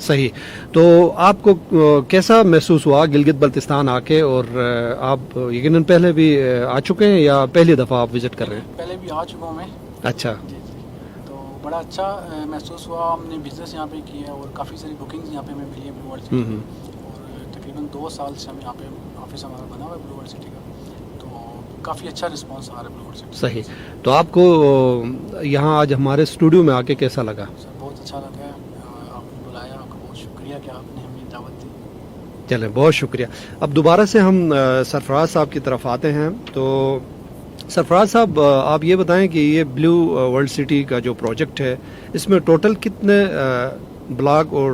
S3: صحیح. تو آپ کو کیسا محسوس ہوا گلگت بلتستان آ کے؟ اور آپ یقیناً پہلے بھی آ چکے ہیں یا پہلی دفعہ آپ وزٹ کر رہے ہیں؟
S6: پہلے بھی آ چکا ہوں میں.
S3: اچھا.
S6: جی جی. تو بڑا اچھا محسوس ہوا. ہم نے بزنس یہاں پہ کیا اور کافی ساری بکنگز یہاں پہ ہمیں ملی ہے بلو ورلڈ سٹی میں. اور تقریباً 2 سال سے ہم یہاں پہ آفس ہمارا بنا ہوا ہے بلو ورلڈ سٹی کا. تو کافی اچھا رسپانس آ رہا ہے بلو ورلڈ سٹی.
S3: صحیح. تو آپ کو یہاں آج ہمارے اسٹوڈیو میں آ کے کیسا لگا؟
S6: سر بہت اچھا لگا ہے. آپ نے بلایا, آپ کا بہت شکریہ کہ آپ نے ہمیں دعوت دی.
S3: چلیں, بہت شکریہ. اب دوبارہ سے ہم سرفراز صاحب کی طرف آتے ہیں. تو سرفراز صاحب, آپ یہ بتائیں کہ یہ بلو ورلڈ سٹی کا جو پروجیکٹ ہے اس میں ٹوٹل کتنے بلاگ اور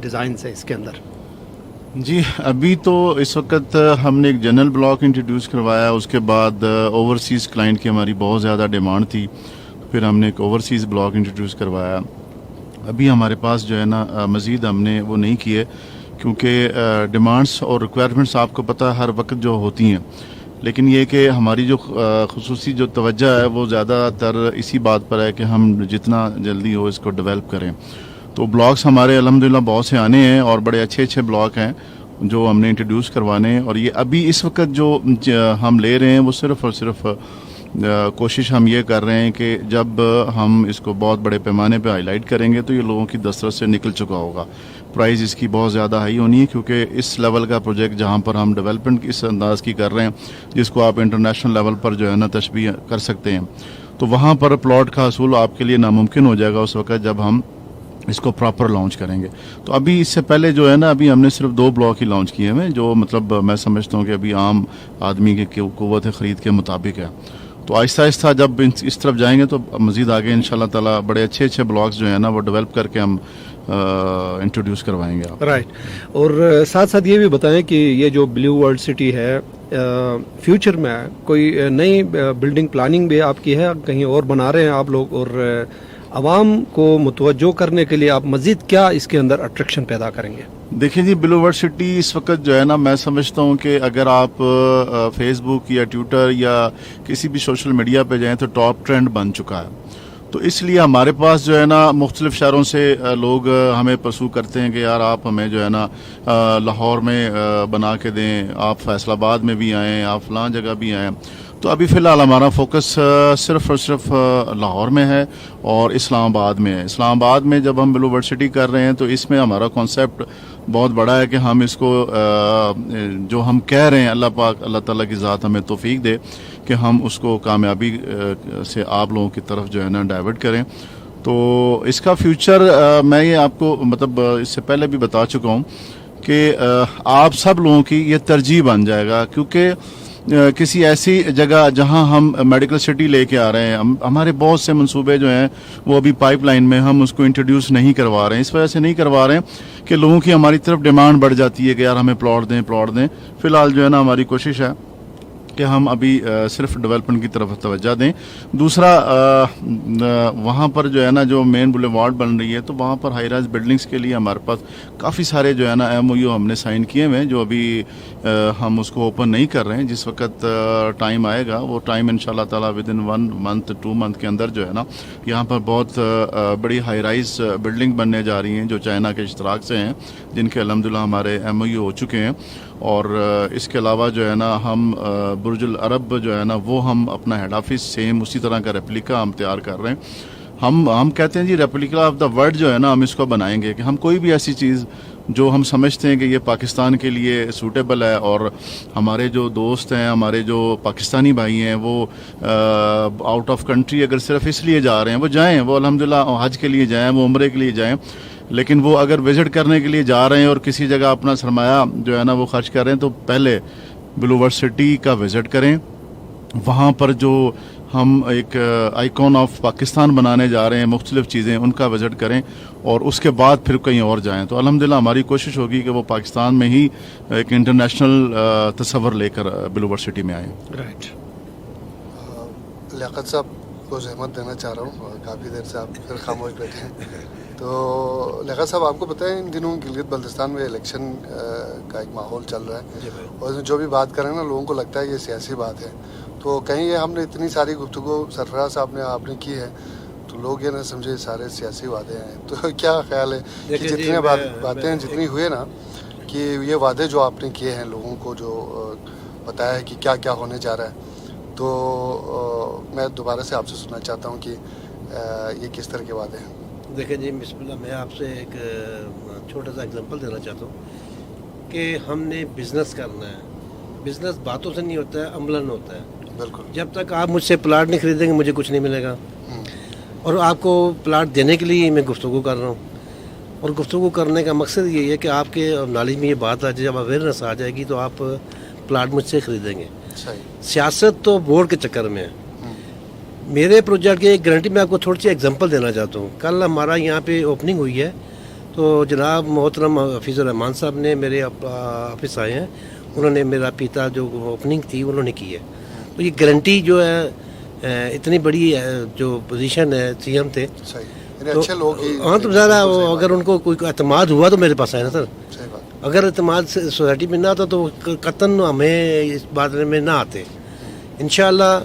S3: ڈیزائنس ہیں اس کے اندر؟
S2: جی, ابھی تو اس وقت ہم نے ایک جنرل بلاک انٹروڈیوس کروایا. اس کے بعد اوورسیز کلائنٹ کی ہماری بہت زیادہ ڈیمانڈ تھی, پھر ہم نے ایک اوورسیز بلاک انٹروڈیوس کروایا. ابھی ہمارے پاس جو ہے نا مزید ہم نے وہ نہیں کیے, کیونکہ ڈیمانڈس اور ریکوائرمنٹس آپ کو پتہ ہر وقت جو ہوتی ہیں, لیکن یہ کہ ہماری جو خصوصی جو توجہ ہے وہ زیادہ تر اسی بات پر ہے کہ ہم جتنا جلدی ہو اس کو ڈیولپ کریں. تو بلاکس ہمارے الحمدللہ بہت سے آنے ہیں اور بڑے اچھے اچھے بلاک ہیں جو ہم نے انٹروڈیوس کروانے ہیں. اور یہ ابھی اس وقت جو ہم لے رہے ہیں وہ صرف اور صرف کوشش ہم یہ کر رہے ہیں کہ جب ہم اس کو بہت بڑے پیمانے پہ ہائی لائٹ کریں گے تو یہ لوگوں کی دسترس سے نکل چکا ہوگا. پرائز اس کی بہت زیادہ ہائی ہونی ہے, کیونکہ اس لیول کا پروجیکٹ جہاں پر ہم ڈیولپمنٹ اس انداز کی کر رہے ہیں جس کو آپ انٹرنیشنل لیول پر جو ہے نا تشبیہ کر سکتے ہیں, تو وہاں پر پلاٹ کا حصول آپ کے لیے ناممکن ہو جائے گا اس وقت جب ہم اس کو پراپر لانچ کریں گے. تو ابھی اس سے پہلے جو ہے نا ابھی ہم نے صرف 2 بلاک ہی لانچ کیے ہیں, جو مطلب میں سمجھتا ہوں کہ ابھی عام آدمی کی قوت خرید کے مطابق ہے. تو آہستہ آہستہ جب اس طرف جائیں گے تو مزید آگے انشاءاللہ تعالی بڑے اچھے اچھے بلاکس جو ہیں نا وہ ڈیولپ کر کے ہم انٹروڈیوس کروائیں گے آپ.
S3: رائٹ. اور ساتھ ساتھ یہ بھی بتائیں کہ یہ جو بلو ورلڈ سٹی ہے فیوچر میں کوئی نئی بلڈنگ پلاننگ بھی آپ کی ہے, کہیں اور بنا رہے ہیں آپ لوگ, اور عوام کو متوجہ کرنے کے لیے آپ مزید کیا اس کے اندر اٹریکشن پیدا کریں گے؟
S2: دیکھیں جی, بلو ورلڈ سٹی اس وقت جو ہے نا میں سمجھتا ہوں کہ اگر آپ فیس بک یا ٹویٹر یا کسی بھی سوشل میڈیا پہ جائیں تو ٹاپ ٹرینڈ بن چکا ہے. تو اس لیے ہمارے پاس جو ہے نا مختلف شہروں سے لوگ ہمیں پرسو کرتے ہیں کہ یار آپ ہمیں جو ہے نا لاہور میں بنا کے دیں, آپ فیصل آباد میں بھی آئیں, آپ فلاں جگہ بھی آئیں. تو ابھی فی الحال ہمارا فوکس صرف اور صرف لاہور میں ہے اور اسلام آباد میں ہے. اسلام آباد میں جب ہم بلو ورلڈ سٹی کر رہے ہیں تو اس میں ہمارا کانسیپٹ بہت بڑا ہے کہ ہم اس کو جو ہم کہہ رہے ہیں, اللہ پاک اللہ تعالیٰ کی ذات ہمیں توفیق دے کہ ہم اس کو کامیابی سے آپ لوگوں کی طرف جو ہے نا ڈائیورٹ کریں. تو اس کا فیوچر میں یہ آپ کو مطلب اس سے پہلے بھی بتا چکا ہوں کہ آپ سب لوگوں کی یہ ترجیح بن جائے گا, کیونکہ کسی ایسی جگہ جہاں ہم میڈیکل سٹی لے کے آ رہے ہیں, ہمارے بہت سے منصوبے جو ہیں وہ ابھی پائپ لائن میں, ہم اس کو انٹروڈیوس نہیں کروا رہے ہیں. اس وجہ سے نہیں کروا رہے ہیں کہ لوگوں کی ہماری طرف ڈیمانڈ بڑھ جاتی ہے کہ یار ہمیں پلاٹ دیں. فی الحال جو ہے نا ہماری کوشش ہے کہ ہم ابھی صرف ڈیولپمنٹ کی طرف توجہ دیں. دوسرا وہاں پر جو ہے نا جو مین بولیوارڈ بن رہی ہے تو وہاں پر ہائی رائز بلڈنگس کے لیے ہمارے پاس کافی سارے جو ہے نا MOU ہم نے سائن کیے ہوئے ہیں, جو ابھی ہم اس کو اوپن نہیں کر رہے ہیں. جس وقت ٹائم آئے گا وہ ٹائم انشاءاللہ تعالی ود ان 1 month 2 month کے اندر جو ہے نا یہاں پر بہت بڑی ہائی رائز بلڈنگ بننے جا رہی ہیں جو چائنا کے اشتراک سے ہیں, جن کے الحمدللہ ہمارے MOU ہو چکے ہیں. اور اس کے علاوہ جو ہے نا ہم برج العرب جو ہے نا وہ ہم اپنا ہیڈ آفس سیم اسی طرح کا ریپلیکا ہم تیار کر رہے ہیں. ہم کہتے ہیں جی ریپلیکا آف دا ورلڈ جو ہے نا ہم اس کو بنائیں گے کہ ہم کوئی بھی ایسی چیز جو ہم سمجھتے ہیں کہ یہ پاکستان کے لیے سوٹیبل ہے, اور ہمارے جو دوست ہیں, ہمارے جو پاکستانی بھائی ہیں, وہ آؤٹ آف کنٹری اگر صرف اس لیے جا رہے ہیں وہ جائیں, وہ الحمدللہ حج کے لیے جائیں, وہ عمرے کے لیے جائیں, لیکن وہ اگر وزٹ کرنے کے لیے جا رہے ہیں اور کسی جگہ اپنا سرمایہ جو ہے نا وہ خرچ کر رہے ہیں تو پہلے بلو ورلڈ سٹی کا وزٹ کریں. وہاں پر جو ہم ایک آئیکن آف پاکستان بنانے جا رہے ہیں, مختلف چیزیں ان کا وزٹ کریں اور اس کے بعد پھر کہیں اور جائیں. تو الحمدللہ ہماری کوشش ہوگی کہ وہ پاکستان میں ہی ایک انٹرنیشنل تصور لے کر بلو ورلڈ سٹی میں آئیں.
S3: رائٹ.
S4: لیاقت صاحب کو زحمت دینا چاہ رہا ہوں, کافی دیر سے آپ پھر خاموش بیٹھے ہیں. تو لیاقت صاحب آپ کو پتہ ہے ان دنوں گلگت بلتستان میں الیکشن کا ایک ماحول چل رہا ہے, اور اس میں جو بھی بات کریں نا لوگوں کو لگتا ہے یہ سیاسی بات ہے. تو کہیں یہ ہم نے اتنی ساری گفتگو سرفراز صاحب نے آپ نے کی ہے, تو تو لوگ یہ نہ سمجھے سارے سیاسی وعدے ہیں. تو کیا خیال ہے کہ
S5: دیکھیں جی،
S4: جتنے
S5: میں-
S4: باتیں جتنی ہوئے نا کہ یہ وعدے جو آپ نے کیے ہیں لوگوں کو جو بتایا ہے کہ کیا کیا ہونے جا رہا ہے, تو میں دوبارہ سے آپ سے سننا چاہتا ہوں کہ یہ کس طرح کے وعدے ہیں.
S5: دیکھیں جی بسم اللہ, میں آپ سے ایک چھوٹا سا اگزامپل دینا چاہتا ہوں کہ ہم نے بزنس کرنا ہے. بزنس باتوں سے نہیں ہوتا ہے, عملاً ہوتا ہے.
S4: بالکل.
S5: جب تک آپ مجھ سے پلاٹ نہیں خریدیں گے مجھے کچھ نہیں ملے گا. اور آپ کو پلاٹ دینے کے لیے میں گفتگو کر رہا ہوں, اور گفتگو کرنے کا مقصد یہی ہے کہ آپ کے نالج میں یہ بات آ جائے, جب اویئرنیس آ جائے گی تو آپ پلاٹ مجھ سے خریدیں گے.
S4: صحیح.
S5: سیاست تو ووٹ کے چکر میں ہے. میرے پروجیکٹ کی ایک گارنٹی میں آپ کو تھوڑی سی ایگزامپل دینا چاہتا ہوں. کل ہمارا یہاں پہ اوپننگ ہوئی ہے, تو جناب محترم حفیظ الرحمان صاحب نے میرے آفس آئے ہیں, انہوں نے میرا پیتا جو اوپننگ تھی انہوں نے کی ہے. تو یہ گارنٹی جو ہے اتنی بڑی جو پوزیشن ہے سی ایم تھے,
S4: صحیح. یعنی اچھے لوگ ہی.
S5: ہاں تو ذرا اگر ان کو کوئی اعتماد ہوا تو میرے پاس آئے نا سر.
S4: صحیح بات.
S5: اگر اعتماد سوسائٹی میں نہ آتا تو قطعاً ہمیں اس بارے میں نہ آتے. انشاءاللہ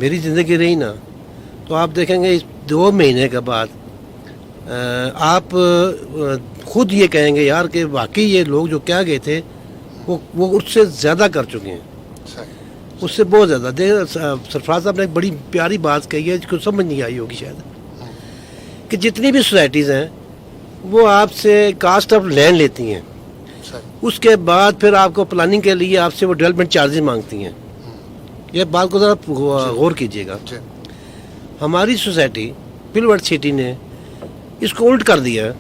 S5: میری زندگی رہی نا تو آپ دیکھیں گے اس 2 مہینے کے بعد آپ خود یہ کہیں گے یار کہ واقعی یہ لوگ جو کیا گئے تھے وہ اس سے زیادہ کر چکے ہیں,
S4: صحیح.
S5: اس سے بہت زیادہ. سرفراز صاحب نے ایک بڑی پیاری بات کہی ہے جس کو سمجھ نہیں آئی ہوگی شاید, کہ جتنی بھی سوسائٹیز ہیں وہ آپ سے کاسٹ آف لینڈ لیتی ہیں,
S4: صحیح.
S5: اس کے بعد پھر آپ کو پلاننگ کے لیے آپ سے وہ ڈیولپمنٹ چارجز مانگتی ہیں. یہ بات کو ذرا غور کیجیے گا.
S4: جی.
S5: ہماری سوسائٹی پلورڈ سٹی نے اس کو الٹ کر دیا ہے.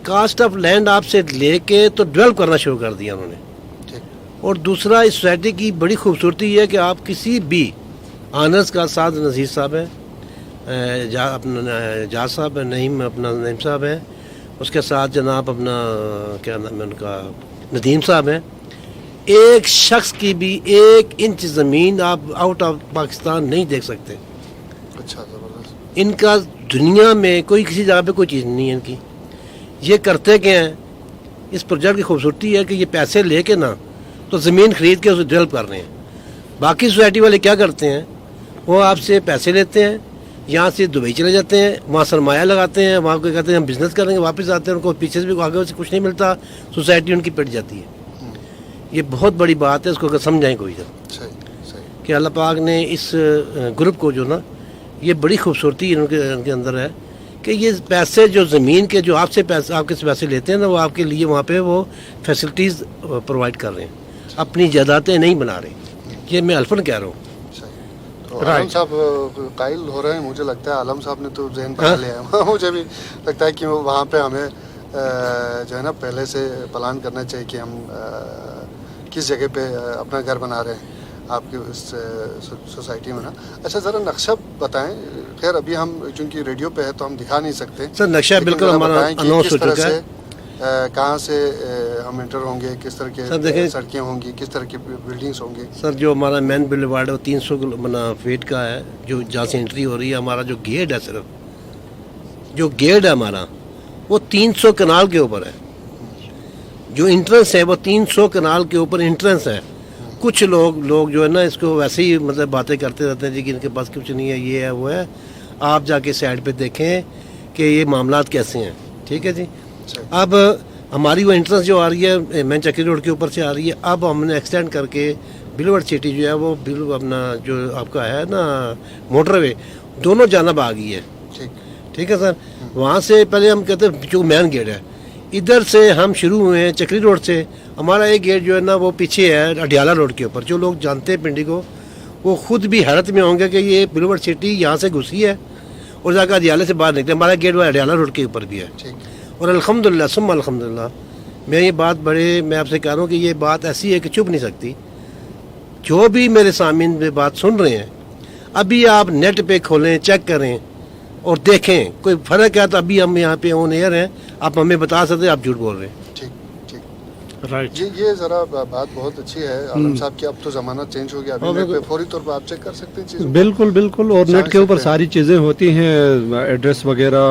S5: کاسٹ آف لینڈ آپ سے لے کے تو ڈیولپ کرنا شروع کر دیا انہوں نے.
S4: ٹھیک.
S5: اور دوسرا اس سوسائٹی کی بڑی خوبصورتی یہ ہے کہ آپ کسی بھی آنرز کا ساتھ نذیر صاحب ہیں, اپنا جاز صاحب ہیں, نعیم صاحب ہیں, اس کے ساتھ جناب اپنا کیا نام ہے ان کا ندیم صاحب ہیں. ایک شخص کی بھی 1 انچ زمین آپ آؤٹ آف پاکستان نہیں دیکھ سکتے.
S4: اچھا, زبردست.
S5: ان کا دنیا میں کوئی کسی جگہ پہ کوئی چیز نہیں ہے ان کی. یہ کرتے کیا ہیں, اس پروجیکٹ کی خوبصورتی ہے کہ یہ پیسے لے کے نا تو زمین خرید کے اسے ڈیولپ کر رہے ہیں. باقی سوسائٹی والے کیا کرتے ہیں, وہ آپ سے پیسے لیتے ہیں, یہاں سے دبئی چلے جاتے ہیں, وہاں سرمایہ لگاتے ہیں, وہاں کو کہتے ہیں ہم بزنس کریں گے, واپس آتے ہیں, ان کو پیچھے سے بھی آگے سے کچھ نہیں ملتا, سوسائٹی ان کی پٹ جاتی ہے. یہ بہت بڑی بات ہے, اس کو اگر سمجھائیں کوئی جب
S4: صحیح. صحیح.
S5: کہ اللہ پاک نے اس گروپ کو جو نا یہ بڑی خوبصورتی ان کے اندر ہے کہ یہ پیسے جو زمین کے جو آپ سے پیسے آپ کے پیسے لیتے ہیں نا وہ آپ کے لیے وہاں پہ وہ فیسلٹیز پرووائڈ کر رہے ہیں, اپنی جائیدادیں نہیں بنا رہے. یہ میں الفن کہہ رہا ہوں.
S4: صحیح. تو عالم صاحب قائل ہو رہے ہیں, مجھے لگتا ہے عالم صاحب نے تو ذہن بنا لیا ہے. مجھے بھی لگتا ہے کہ وہاں پہ ہمیں جو ہے نا پہلے سے پلان کرنا چاہیے کہ ہم کس جگہ پہ اپنا گھر بنا رہے ہیں آپ کی اس سوسائٹی میں نا. اچھا ذرا نقشہ بتائیں. خیر ابھی ہم چونکہ ریڈیو پہ ہے تو ہم دکھا نہیں سکتے
S5: سر. نقشہ
S4: لیکن
S5: بالکل
S4: ذرا
S5: ہمارا
S4: بتائیں کہ
S5: اناؤنس ہو
S4: کس طرح
S5: چکا ہے.
S4: سے کہاں سے ہم انٹر ہوں گے, کس طرح
S5: سر
S4: کے
S5: دیکھیں,
S4: سڑکیں ہوں گی, کس طرح کی بلڈنگس ہوں گی.
S5: سر جو ہمارا مین بلیوارڈ ہے وہ 300 فیٹ کا ہے, جو جہاں سے انٹری ہو رہی ہے. ہمارا جو گیٹ ہے, صرف جو گیٹ ہے ہمارا وہ 300 کنال کے اوپر ہے. جو انٹرنس ہے وہ 300 کنال کے اوپر انٹرنس ہے. کچھ لوگ جو ہے نا اس کو ویسے ہی مطلب باتیں کرتے رہتے ہیں جی کہ ان کے پاس کچھ نہیں ہے, یہ ہے وہ ہے. آپ جا کے سائڈ پہ دیکھیں کہ یہ معاملات کیسے ہیں. ٹھیک ہے جی. اب ہماری وہ انٹرنس جو آ رہی ہے مین چکری روڈ کے اوپر سے آ رہی ہے, اب ہم نے ایکسٹینڈ کر کے بلورڈ سٹی جو ہے وہ اپنا جو آپ کا ہے نا موٹر وے دونوں جانب آ گئی ہے. ٹھیک ہے سر. وہاں سے پہلے ہم کہتے ہیں جو مین گیٹ ہے ادھر سے ہم شروع ہوئے ہیں چکری روڈ سے. ہمارا ایک گیٹ جو ہے نا وہ پیچھے ہے اڈیالہ روڈ کے اوپر. جو لوگ جانتے ہیں پنڈی کو وہ خود بھی حیرت میں ہوں گے کہ یہ بلورڈ سٹی یہاں سے گھسی ہے اور جا کر اڈیالہ سے باہر نکلے. ہمارا گیٹ وہ اڈیالہ روڈ کے اوپر بھی ہے. اور الحمدللہ ثم الحمدللہ میں یہ بات میں آپ سے کہہ رہا ہوں کہ یہ بات ایسی ہے کہ چھپ نہیں سکتی. جو بھی میرے سامعین میں بات سن رہے ہیں ابھی آپ نیٹ پہ کھولیں, چیک کریں اور دیکھیں کوئی فرق ہے تو ابھی ہم یہاں پہ آن ایئر ہیں, آپ ہمیں بتا سکتے ہیں آپ جھوٹ بول رہے ہیں.
S3: رائٹ
S4: یہ ذرا بات بہت اچھی ہے عالم صاحب کی. اب تو زمانہ چینج ہو گیا, ابھی نیٹ پہ فوری طور پہ آپ چیک کر سکتے ہیں چیزوں.
S3: بالکل بالکل, اور نیٹ کے اوپر ساری چیزیں ہوتی ہیں, ایڈریس وغیرہ,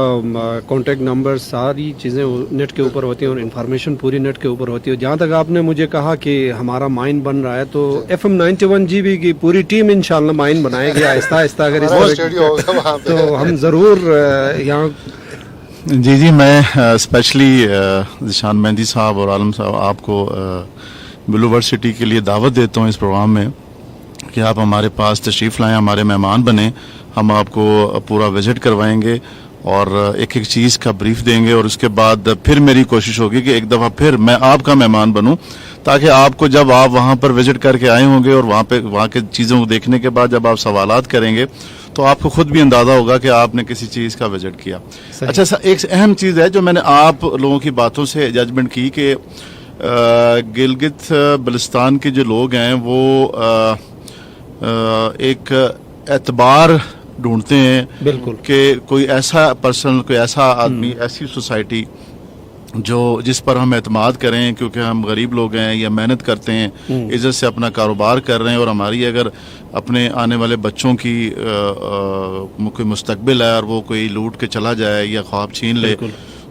S3: کانٹیکٹ نمبر, ساری چیزیں نیٹ کے اوپر ہوتی ہیں اور انفارمیشن پوری نیٹ کے اوپر ہوتی ہے. جہاں تک آپ نے مجھے کہا کہ ہمارا مائن بن رہا ہے, تو FM 91 GB کی پوری ٹیم انشاءاللہ مائن بنائے گی آہستہ آہستہ. اگر اس
S4: اسٹوڈیو ہوگا وہاں پہ
S3: تو ہم ضرور یہاں.
S2: جی میں اسپیشلی ذیشان مہندی صاحب اور عالم صاحب آپ کو بلو ورلڈ سٹی کے لیے دعوت دیتا ہوں اس پروگرام میں کہ آپ ہمارے پاس تشریف لائیں, ہمارے مہمان بنیں. ہم آپ کو پورا وزٹ کروائیں گے اور ایک ایک چیز کا بریف دیں گے, اور اس کے بعد پھر میری کوشش ہوگی کہ ایک دفعہ پھر میں آپ کا مہمان بنوں, تاکہ آپ کو جب آپ وہاں پر وزٹ کر کے آئے ہوں گے اور وہاں کے چیزوں کو دیکھنے کے بعد جب آپ سوالات کریں گے تو آپ کو خود بھی اندازہ ہوگا کہ آپ نے کسی چیز کا وزٹ کیا. اچھا, ایک اہم چیز ہے جو میں نے آپ لوگوں کی باتوں سے ججمنٹ کی کہ گلگت بلتستان کے جو لوگ ہیں وہ ایک اعتبار ڈھونڈتے ہیں
S3: بالکل
S2: کہ کوئی ایسا پرسن, کوئی ایسا آدمی, ایسی سوسائٹی جس پر ہم اعتماد کریں, کیونکہ ہم غریب لوگ ہیں یا محنت کرتے ہیں, عزت سے اپنا کاروبار کر رہے ہیں, اور ہماری اگر اپنے آنے والے بچوں کی کوئی مستقبل ہے اور وہ کوئی لوٹ کے چلا جائے یا خواب چھین لے,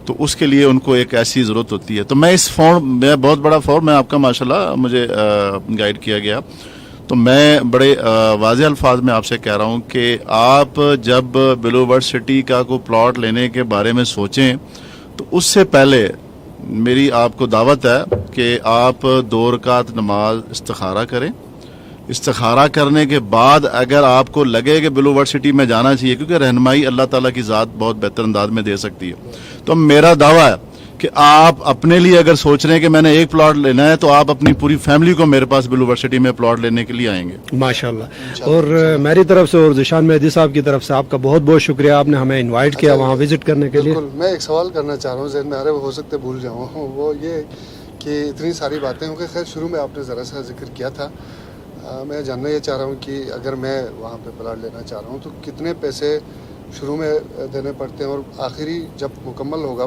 S2: تو اس کے لیے ان کو ایک ایسی ضرورت ہوتی ہے. تو میں اس فارم میں بہت بڑا فارم ہے آپ کا, ماشاءاللہ مجھے گائیڈ کیا گیا, تو میں بڑے واضح الفاظ میں آپ سے کہہ رہا ہوں کہ آپ جب بلو ورلڈ سٹی کا کوئی پلاٹ لینے کے بارے میں سوچیں تو اس سے پہلے میری آپ کو دعوت ہے کہ آپ 2 رکعت نماز استخارہ کریں. استخارہ کرنے کے بعد اگر آپ کو لگے کہ بلو ورلڈ سٹی میں جانا چاہیے, کیونکہ رہنمائی اللہ تعالیٰ کی ذات بہت بہتر انداز میں دے سکتی ہے, تو میرا دعویٰ ہے کہ آپ اپنے لیے اگر سوچ رہے ہیں کہ میں نے ایک پلاٹ لینا ہے, تو آپ اپنی پوری فیملی کو میرے پاس بلو ورلڈ سٹی میں پلاٹ لینے کے لیے آئیں گے
S3: ماشاءاللہ. اور میری طرف سے اور ذیشان مہندی صاحب کی طرف سے آپ کا بہت بہت شکریہ, آپ نے ہمیں انوائٹ کیا وہاں وزٹ کرنے کے لیے.
S4: بالکل, میں ایک سوال کرنا چاہ رہا ہوں, ذہن میں آ رہا ہے, ہو سکتا ہے بھول جاؤں, وہ یہ کہ اتنی ساری باتیں ہوں کہ خیر شروع میں آپ نے ذرا سا ذکر کیا تھا, میں جاننا یہ چاہ رہا ہوں کہ اگر میں وہاں پہ پلاٹ لینا چاہ رہا ہوں تو کتنے پیسے شروع میں دینے پڑتے ہیں, اور آخری جب مکمل ہوگا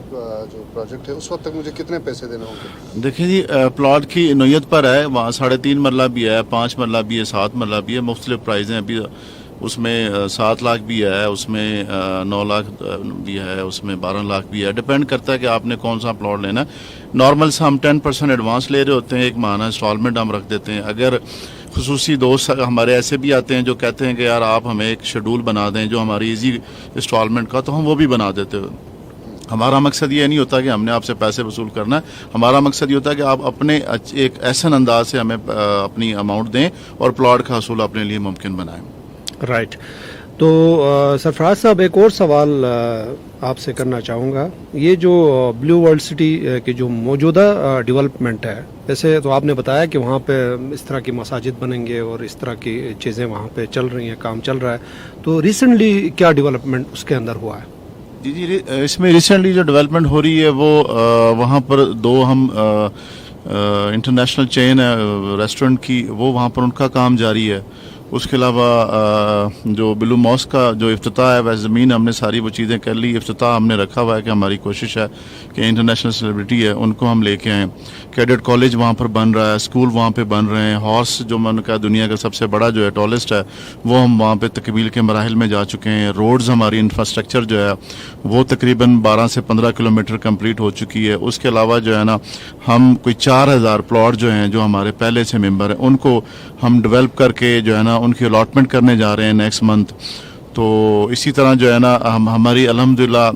S4: جو پروجیکٹ ہے اس وقت تک مجھے کتنے پیسے دینے ہوں گے؟
S2: دیکھیں جی, پلاٹ کی نوعیت پر ہے, وہاں 3.5 مرلہ بھی ہے, 5 مرلہ بھی ہے, 7 مرلہ بھی ہے, مختلف پرائز ہیں. ابھی اس میں 7 لاکھ بھی ہے, اس میں 9 لاکھ بھی ہے, اس میں 12 لاکھ بھی ہے. ڈپینڈ کرتا ہے کہ آپ نے کون سا پلاٹ لینا ہے. نارمل سے ہم 10% ایڈوانس لے رہے ہوتے ہیں, ایک ماہانہ انسٹالمنٹ ہم رکھ دیتے ہیں. اگر خصوصی دوست ہمارے ایسے بھی آتے ہیں جو کہتے ہیں کہ یار آپ ہمیں ایک شیڈول بنا دیں جو ہماری ایزی انسٹالمنٹ کا, تو ہم وہ بھی بنا دیتے ہیں. ہمارا مقصد یہ نہیں ہوتا کہ ہم نے آپ سے پیسے وصول کرنا ہے, ہمارا مقصد یہ ہوتا ہے کہ آپ اپنے ایک احسن انداز سے ہمیں اپنی اماؤنٹ دیں اور پلاٹ کا حصول اپنے لیے ممکن بنائیں.
S3: رائٹ. تو سرفراز صاحب, ایک اور سوال آپ سے کرنا چاہوں گا. یہ جو بلو ورلڈ سٹی کی جو موجودہ ڈیولپمنٹ ہے, ویسے تو آپ نے بتایا کہ وہاں پہ اس طرح کی مساجد بنیں گے اور اس طرح کی چیزیں وہاں پہ چل رہی ہیں, کام چل رہا ہے, تو ریسنٹلی کیا ڈیولپمنٹ اس کے اندر ہوا ہے؟
S2: جی, اس میں ریسنٹلی جو ڈیولپمنٹ ہو رہی ہے وہ وہاں پر 2 ہم انٹرنیشنل چین ہے ریسٹورنٹ کی, وہ وہاں پر ان کا کام جاری ہے. اس کے علاوہ جو بلو ماسک کا جو افتتاح ہے, ویسے زمین ہم نے ساری وہ چیزیں کر لی, افتتاح ہم نے رکھا ہوا ہے کہ ہماری کوشش ہے کہ انٹرنیشنل سیلیبریٹی ہے ان کو ہم لے کے آئیں. کیڈٹ کالج وہاں پر بن رہا ہے, اسکول وہاں پہ بن رہے ہیں, ہارس جو میں نے کہا دنیا کا سب سے بڑا جو ہے ٹالسٹ ہے وہ ہم وہاں پہ تکمیل کے مراحل میں جا چکے ہیں. روڈز ہماری انفراسٹرکچر جو ہے وہ تقریباً 12 سے 15 کلومیٹر کمپلیٹ ہو چکی ہے. اس کے علاوہ جو ہے نا ہم کوئی 4000 پلاٹ جو ہیں جو ہمارے پہلے سے ممبر ہیں ان کو ہم ڈیولپ کر کے جو ہے نا ان کی الاٹمنٹ کرنے جا رہے ہیں نیکسٹ منتھ. تو اسی طرح جو ہے نا ہماری الحمدللہ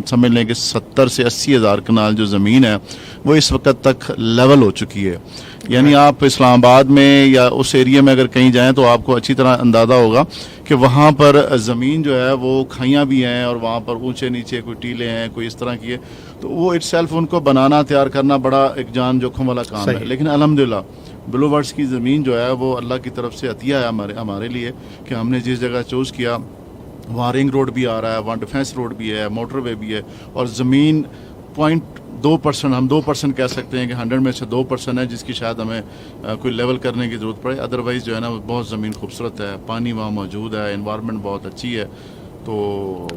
S2: سمجھ لیں کہ 70 سے 80 ہزار کنال جو زمین ہے وہ اس وقت تک لیول ہو چکی ہے. یعنی آپ اسلام آباد میں یا اس ایریا میں اگر کہیں جائیں تو آپ کو اچھی طرح اندازہ ہوگا کہ وہاں پر زمین جو ہے وہ کھائیاں بھی ہیں اور وہاں پر اونچے نیچے کوئی ٹیلے ہیں, کوئی اس طرح کی ہے. تو وہ اٹ سیلف ان کو بنانا تیار کرنا بڑا ایک جان جوکھم والا کام ہے. لیکن الحمدللہ بلو ورلڈ کی زمین جو ہے وہ اللہ کی طرف سے عطیہ ہے ہمارے لیے کہ ہم نے جس جگہ چوز کیا وہاں رنگ روڈ بھی آ رہا ہے, وہاں ڈیفینس روڈ بھی ہے, موٹر وے بھی ہے, اور زمین 0.2% ہم 2% کہہ سکتے ہیں کہ 100 میں سے 2% ہے جس کی شاید ہمیں کوئی لیول کرنے کی ضرورت پڑے. ادروائز جو ہے نا وہ بہت زمین خوبصورت ہے, پانی وہاں موجود ہے, انوائرمنٹ بہت اچھی ہے. تو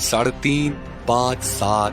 S1: 3.5, 5, 7,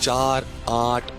S1: 4, 8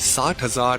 S1: 60,000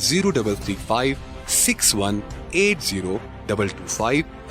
S1: 0335 6180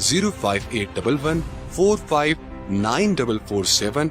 S1: 05811 459447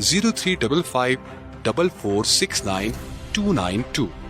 S1: 0355 4469 292।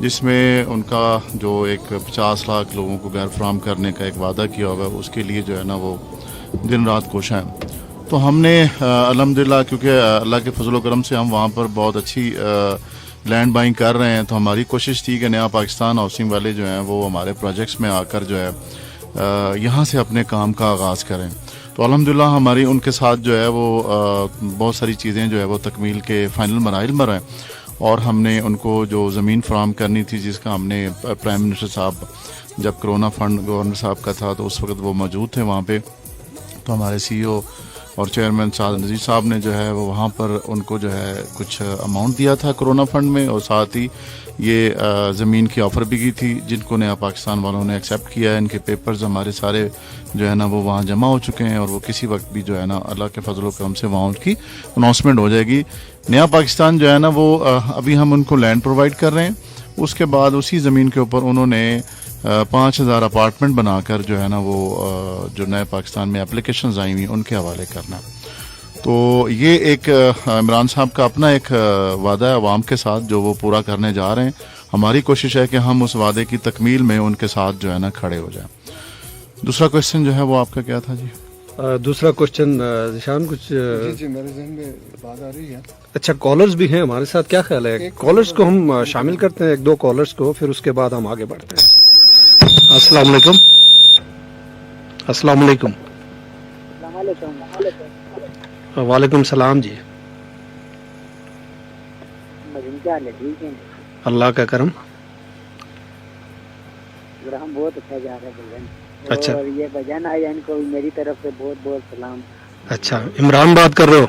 S2: جس میں ان کا جو ایک 50 لاکھ لوگوں کو گھر فراہم کرنے کا ایک وعدہ کیا ہوا ہے، اس کے لیے جو ہے نا وہ دن رات کوشاں ہیں. تو ہم نے الحمدللہ کیونکہ اللہ کے فضل و کرم سے ہم وہاں پر بہت اچھی لینڈ بائنگ کر رہے ہیں، تو ہماری کوشش تھی کہ نیا پاکستان ہاؤسنگ والے جو ہیں وہ ہمارے پروجیکٹس میں آ کر جو ہے یہاں سے اپنے کام کا آغاز کریں. تو الحمدللہ ہماری ان کے ساتھ جو ہے وہ بہت ساری چیزیں جو ہے وہ تکمیل کے فائنل مراحل میں ہیں، اور ہم نے ان کو جو زمین فراہم کرنی تھی، جس کا ہم نے پرائم منسٹر صاحب جب کرونا فنڈ گورنر صاحب کا تھا تو اس وقت وہ موجود تھے وہاں پہ، تو ہمارے سی او اور چیئرمین سعد نذیر صاحب نے جو ہے وہ وہاں پر ان کو جو ہے کچھ اماؤنٹ دیا تھا کرونا فنڈ میں، اور ساتھ ہی یہ زمین کی آفر بھی کی تھی، جن کو نیا پاکستان والوں نے ایکسیپٹ کیا ہے. ان کے پیپرز ہمارے سارے جو ہے نا وہ وہاں جمع ہو چکے ہیں، اور وہ کسی وقت بھی جو ہے نا اللہ کے فضل و کرم سے وہاں ان کی اناؤنسمنٹ ہو جائے گی. نیا پاکستان جو ہے نا وہ ابھی ہم ان کو لینڈ پرووائڈ کر رہے ہیں، اس کے بعد اسی زمین کے اوپر انہوں نے 5000 اپارٹمنٹ بنا کر جو ہے نا وہ جو نئے پاکستان میں اپلیکیشنز آئی ہوئی ان کے حوالے کرنا. تو یہ ایک عمران صاحب کا اپنا ایک وعدہ ہے عوام کے ساتھ جو وہ پورا کرنے جا رہے ہیں. ہماری کوشش ہے کہ ہم اس وعدے کی تکمیل میں ان کے ساتھ جو ہے نا کھڑے ہو جائیں. دوسرا کوشچن جو ہے وہ آپ کا کیا تھا جی؟
S3: دوسرا کوشچن ذیشان کچھ
S4: جی میرے ذہن میں بات آ رہی ہے.
S3: اچھا کالرز بھی ہیں ہمارے ساتھ، کیا خیال ہے کالرز کو ہم شامل کرتے ہیں، ایک دو کالرز کو، پھر اس کے بعد ہم آگے بڑھتے ہیں. السلام علیکم. السلام علیکم. وعلیکم السلام جی. اللہ کا کرم.
S7: ہم بہت اچھا جا رہے ہیں.
S3: اچھا
S7: اور یہ بجان آیا ان کو میری طرف سے بہت بہت سلام.
S3: اچھا عمران بات کر رہے ہو؟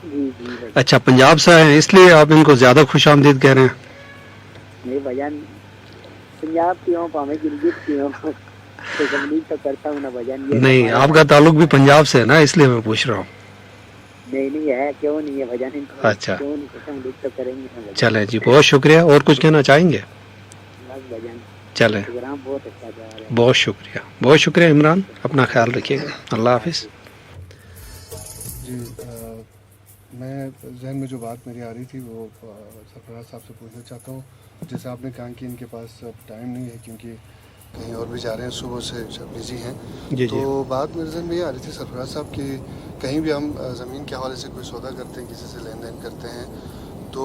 S7: جی جی.
S3: اچھا پنجاب سے آئے ہیں اس لیے آپ ان کو زیادہ خوش آمدید کہہ رہے ہیں؟
S7: نہیں بجان پنجاب کی ہوں پاویں گلگت کی ہوں تو تبلیغ تو کرتا ہوں نا بجان.
S3: نہیں آپ کا تعلق بھی پنجاب سے ہے نا، اس لیے میں پوچھ رہا ہوں.
S7: نہیں ہے، کیوں نہیں ہے بجان.
S3: اچھا
S7: کیوں نہیں تبلیغ تو کریں گے.
S3: چلیں جی بہت شکریہ. اور کچھ کہنا چاہیں گے؟
S7: بس بجان
S3: چلیں
S7: پروگرام بہت اچھا جا رہا ہے.
S3: بہت شکریہ. بہت شکریہ عمران، اپنا خیال رکھیے گا. اللہ حافظ.
S4: جی میں ذہن میں جو بات میری آ رہی تھی وہ سرفراز صاحب سے پوچھنا چاہتا ہوں. جیسے آپ نے کہا کہ ان کے پاس اب ٹائم نہیں ہے کیونکہ کہیں اور بھی جا رہے ہیں، صبح سے بزی ہیں.
S3: جی
S4: تو بات میرے ذہن میں یہ آ رہی تھی سرفراز صاحب کہ کہیں بھی ہم زمین کے حوالے سے کوئی سودا کرتے ہیں، کسی سے لین دین کرتے ہیں، تو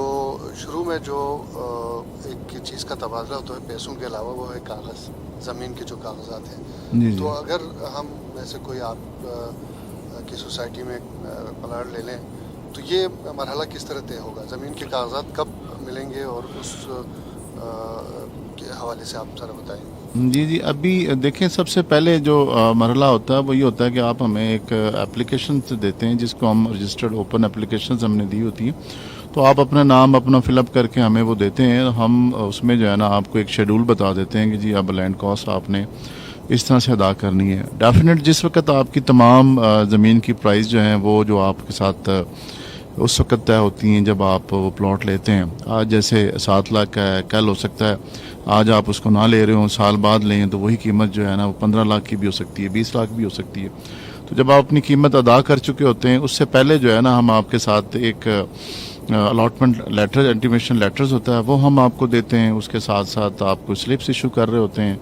S4: شروع میں جو ایک چیز کا تبادلہ ہوتا ہے پیسوں کے علاوہ وہ ہے کاغذ، زمین کے جو کاغذات ہیں. تو اگر ہم ویسے کوئی آپ کی سوسائٹی میں پلاٹ لے لیں تو یہ مرحلہ کس طرح طے ہوگا؟ زمین کے کاغذات کب ملیں گے اور اس کے حوالے سے آپ ذرا بتائیں.
S2: جی ابھی دیکھیں سب سے پہلے جو مرحلہ ہوتا ہے وہ یہ ہوتا ہے کہ آپ ہمیں ایک اپلیکیشن دیتے ہیں جس کو ہم رجسٹرڈ اوپن اپلیکیشنز ہم نے دی ہوتی ہیں. تو آپ اپنا نام اپنا فل اپ کر کے ہمیں وہ دیتے ہیں. ہم اس میں جو ہے نا آپ کو ایک شیڈول بتا دیتے ہیں کہ جی اب لینڈ کاسٹ آپ نے اس طرح سے ادا کرنی ہے. ڈیفینیٹ جس وقت آپ کی تمام زمین کی پرائز جو ہیں وہ جو آپ کے ساتھ اس وقت طے ہوتی ہیں جب آپ وہ پلاٹ لیتے ہیں. آج جیسے 7 لاکھ کا ہے، کل ہو سکتا ہے آج آپ اس کو نہ لے رہے ہوں، سال بعد لیں تو وہی قیمت جو ہے نا وہ 15 لاکھ کی بھی ہو سکتی ہے، 20 لاکھ بھی ہو سکتی ہے. تو جب آپ اپنی قیمت ادا کر چکے ہوتے ہیں اس سے پہلے جو ہے نا ہم آپ کے ساتھ ایک الاٹمنٹ لیٹر انٹیمیشن لیٹرز ہوتا ہے وہ ہم آپ کو دیتے ہیں. اس کے ساتھ ساتھ آپ کو سلپس ایشو کر رہے ہوتے ہیں.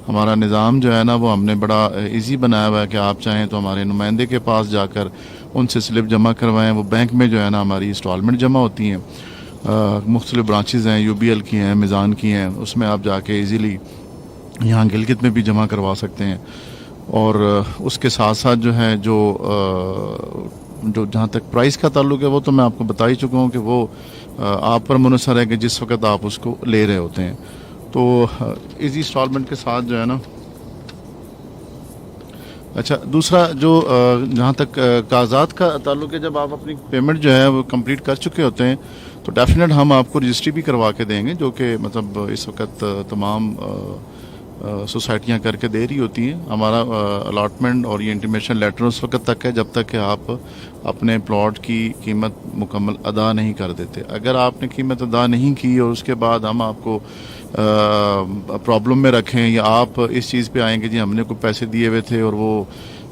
S2: ہمارا نظام جو ہے نا وہ ہم نے بڑا ایزی بنایا ہوا ہے کہ آپ چاہیں تو ہمارے نمائندے کے پاس جا کر ان سے سلپ جمع کروائیں. وہ بینک میں جو ہے نا ہماری انسٹالمنٹ جمع ہوتی ہیں، مختلف برانچز ہیں، یو بی ایل کی ہیں، میزان کی ہیں، اس میں آپ جا کے ایزیلی یہاں گلگت میں بھی جمع کروا سکتے ہیں. اور اس کے ساتھ ساتھ جو ہے جو جہاں تک پرائز کا تعلق ہے وہ تو میں آپ کو بتا ہی چکا ہوں کہ وہ آپ پر منحصر ہے کہ جس وقت آپ اس کو لے رہے ہوتے ہیں. تو ایزی انسٹالمنٹ کے ساتھ جو ہے نا اچھا دوسرا جو جہاں تک کاغذات کا تعلق ہے، جب آپ اپنی پیمنٹ جو ہے وہ کمپلیٹ کر چکے ہوتے ہیں تو ڈیفینیٹ ہم آپ کو رجسٹری بھی کروا کے دیں گے، جو کہ مطلب اس وقت تمام سوسائٹیاں کر کے دے رہی ہوتی ہیں. ہمارا الاٹمنٹ اور یہ انٹیمیشن لیٹر اس وقت تک ہے جب تک کہ آپ اپنے پلاٹ کی قیمت مکمل ادا نہیں کر دیتے. اگر آپ نے قیمت ادا نہیں کی اور اس کے بعد ہم آپ کو پرابلم میں رکھیں یا آپ اس چیز پہ آئیں کہ جی ہم نے کوئی پیسے دیے ہوئے تھے اور وہ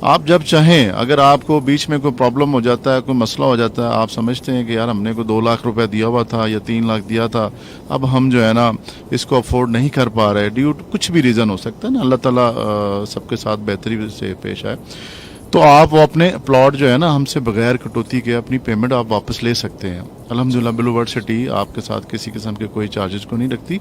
S2: آپ جب چاہیں, اگر آپ کو بیچ میں کوئی پرابلم ہو جاتا ہے, کوئی مسئلہ ہو جاتا ہے, آپ سمجھتے ہیں کہ یار ہم نے کو 2 لاکھ روپے دیا ہوا تھا یا 3 لاکھ دیا تھا, اب ہم جو ہے نا اس کو افورڈ نہیں کر پا رہے, ڈیو کچھ بھی ریزن ہو سکتا ہے نا, اللہ تعالیٰ سب کے ساتھ بہتری سے پیش آئے, تو آپ وہ اپنے پلاٹ جو ہے نا ہم سے بغیر کٹوتی کے اپنی پیمنٹ آپ واپس لے سکتے ہیں. الحمدللہ بلو ورلڈ سٹی آپ کے ساتھ کسی قسم کے کوئی چارجز کو نہیں رکھتی.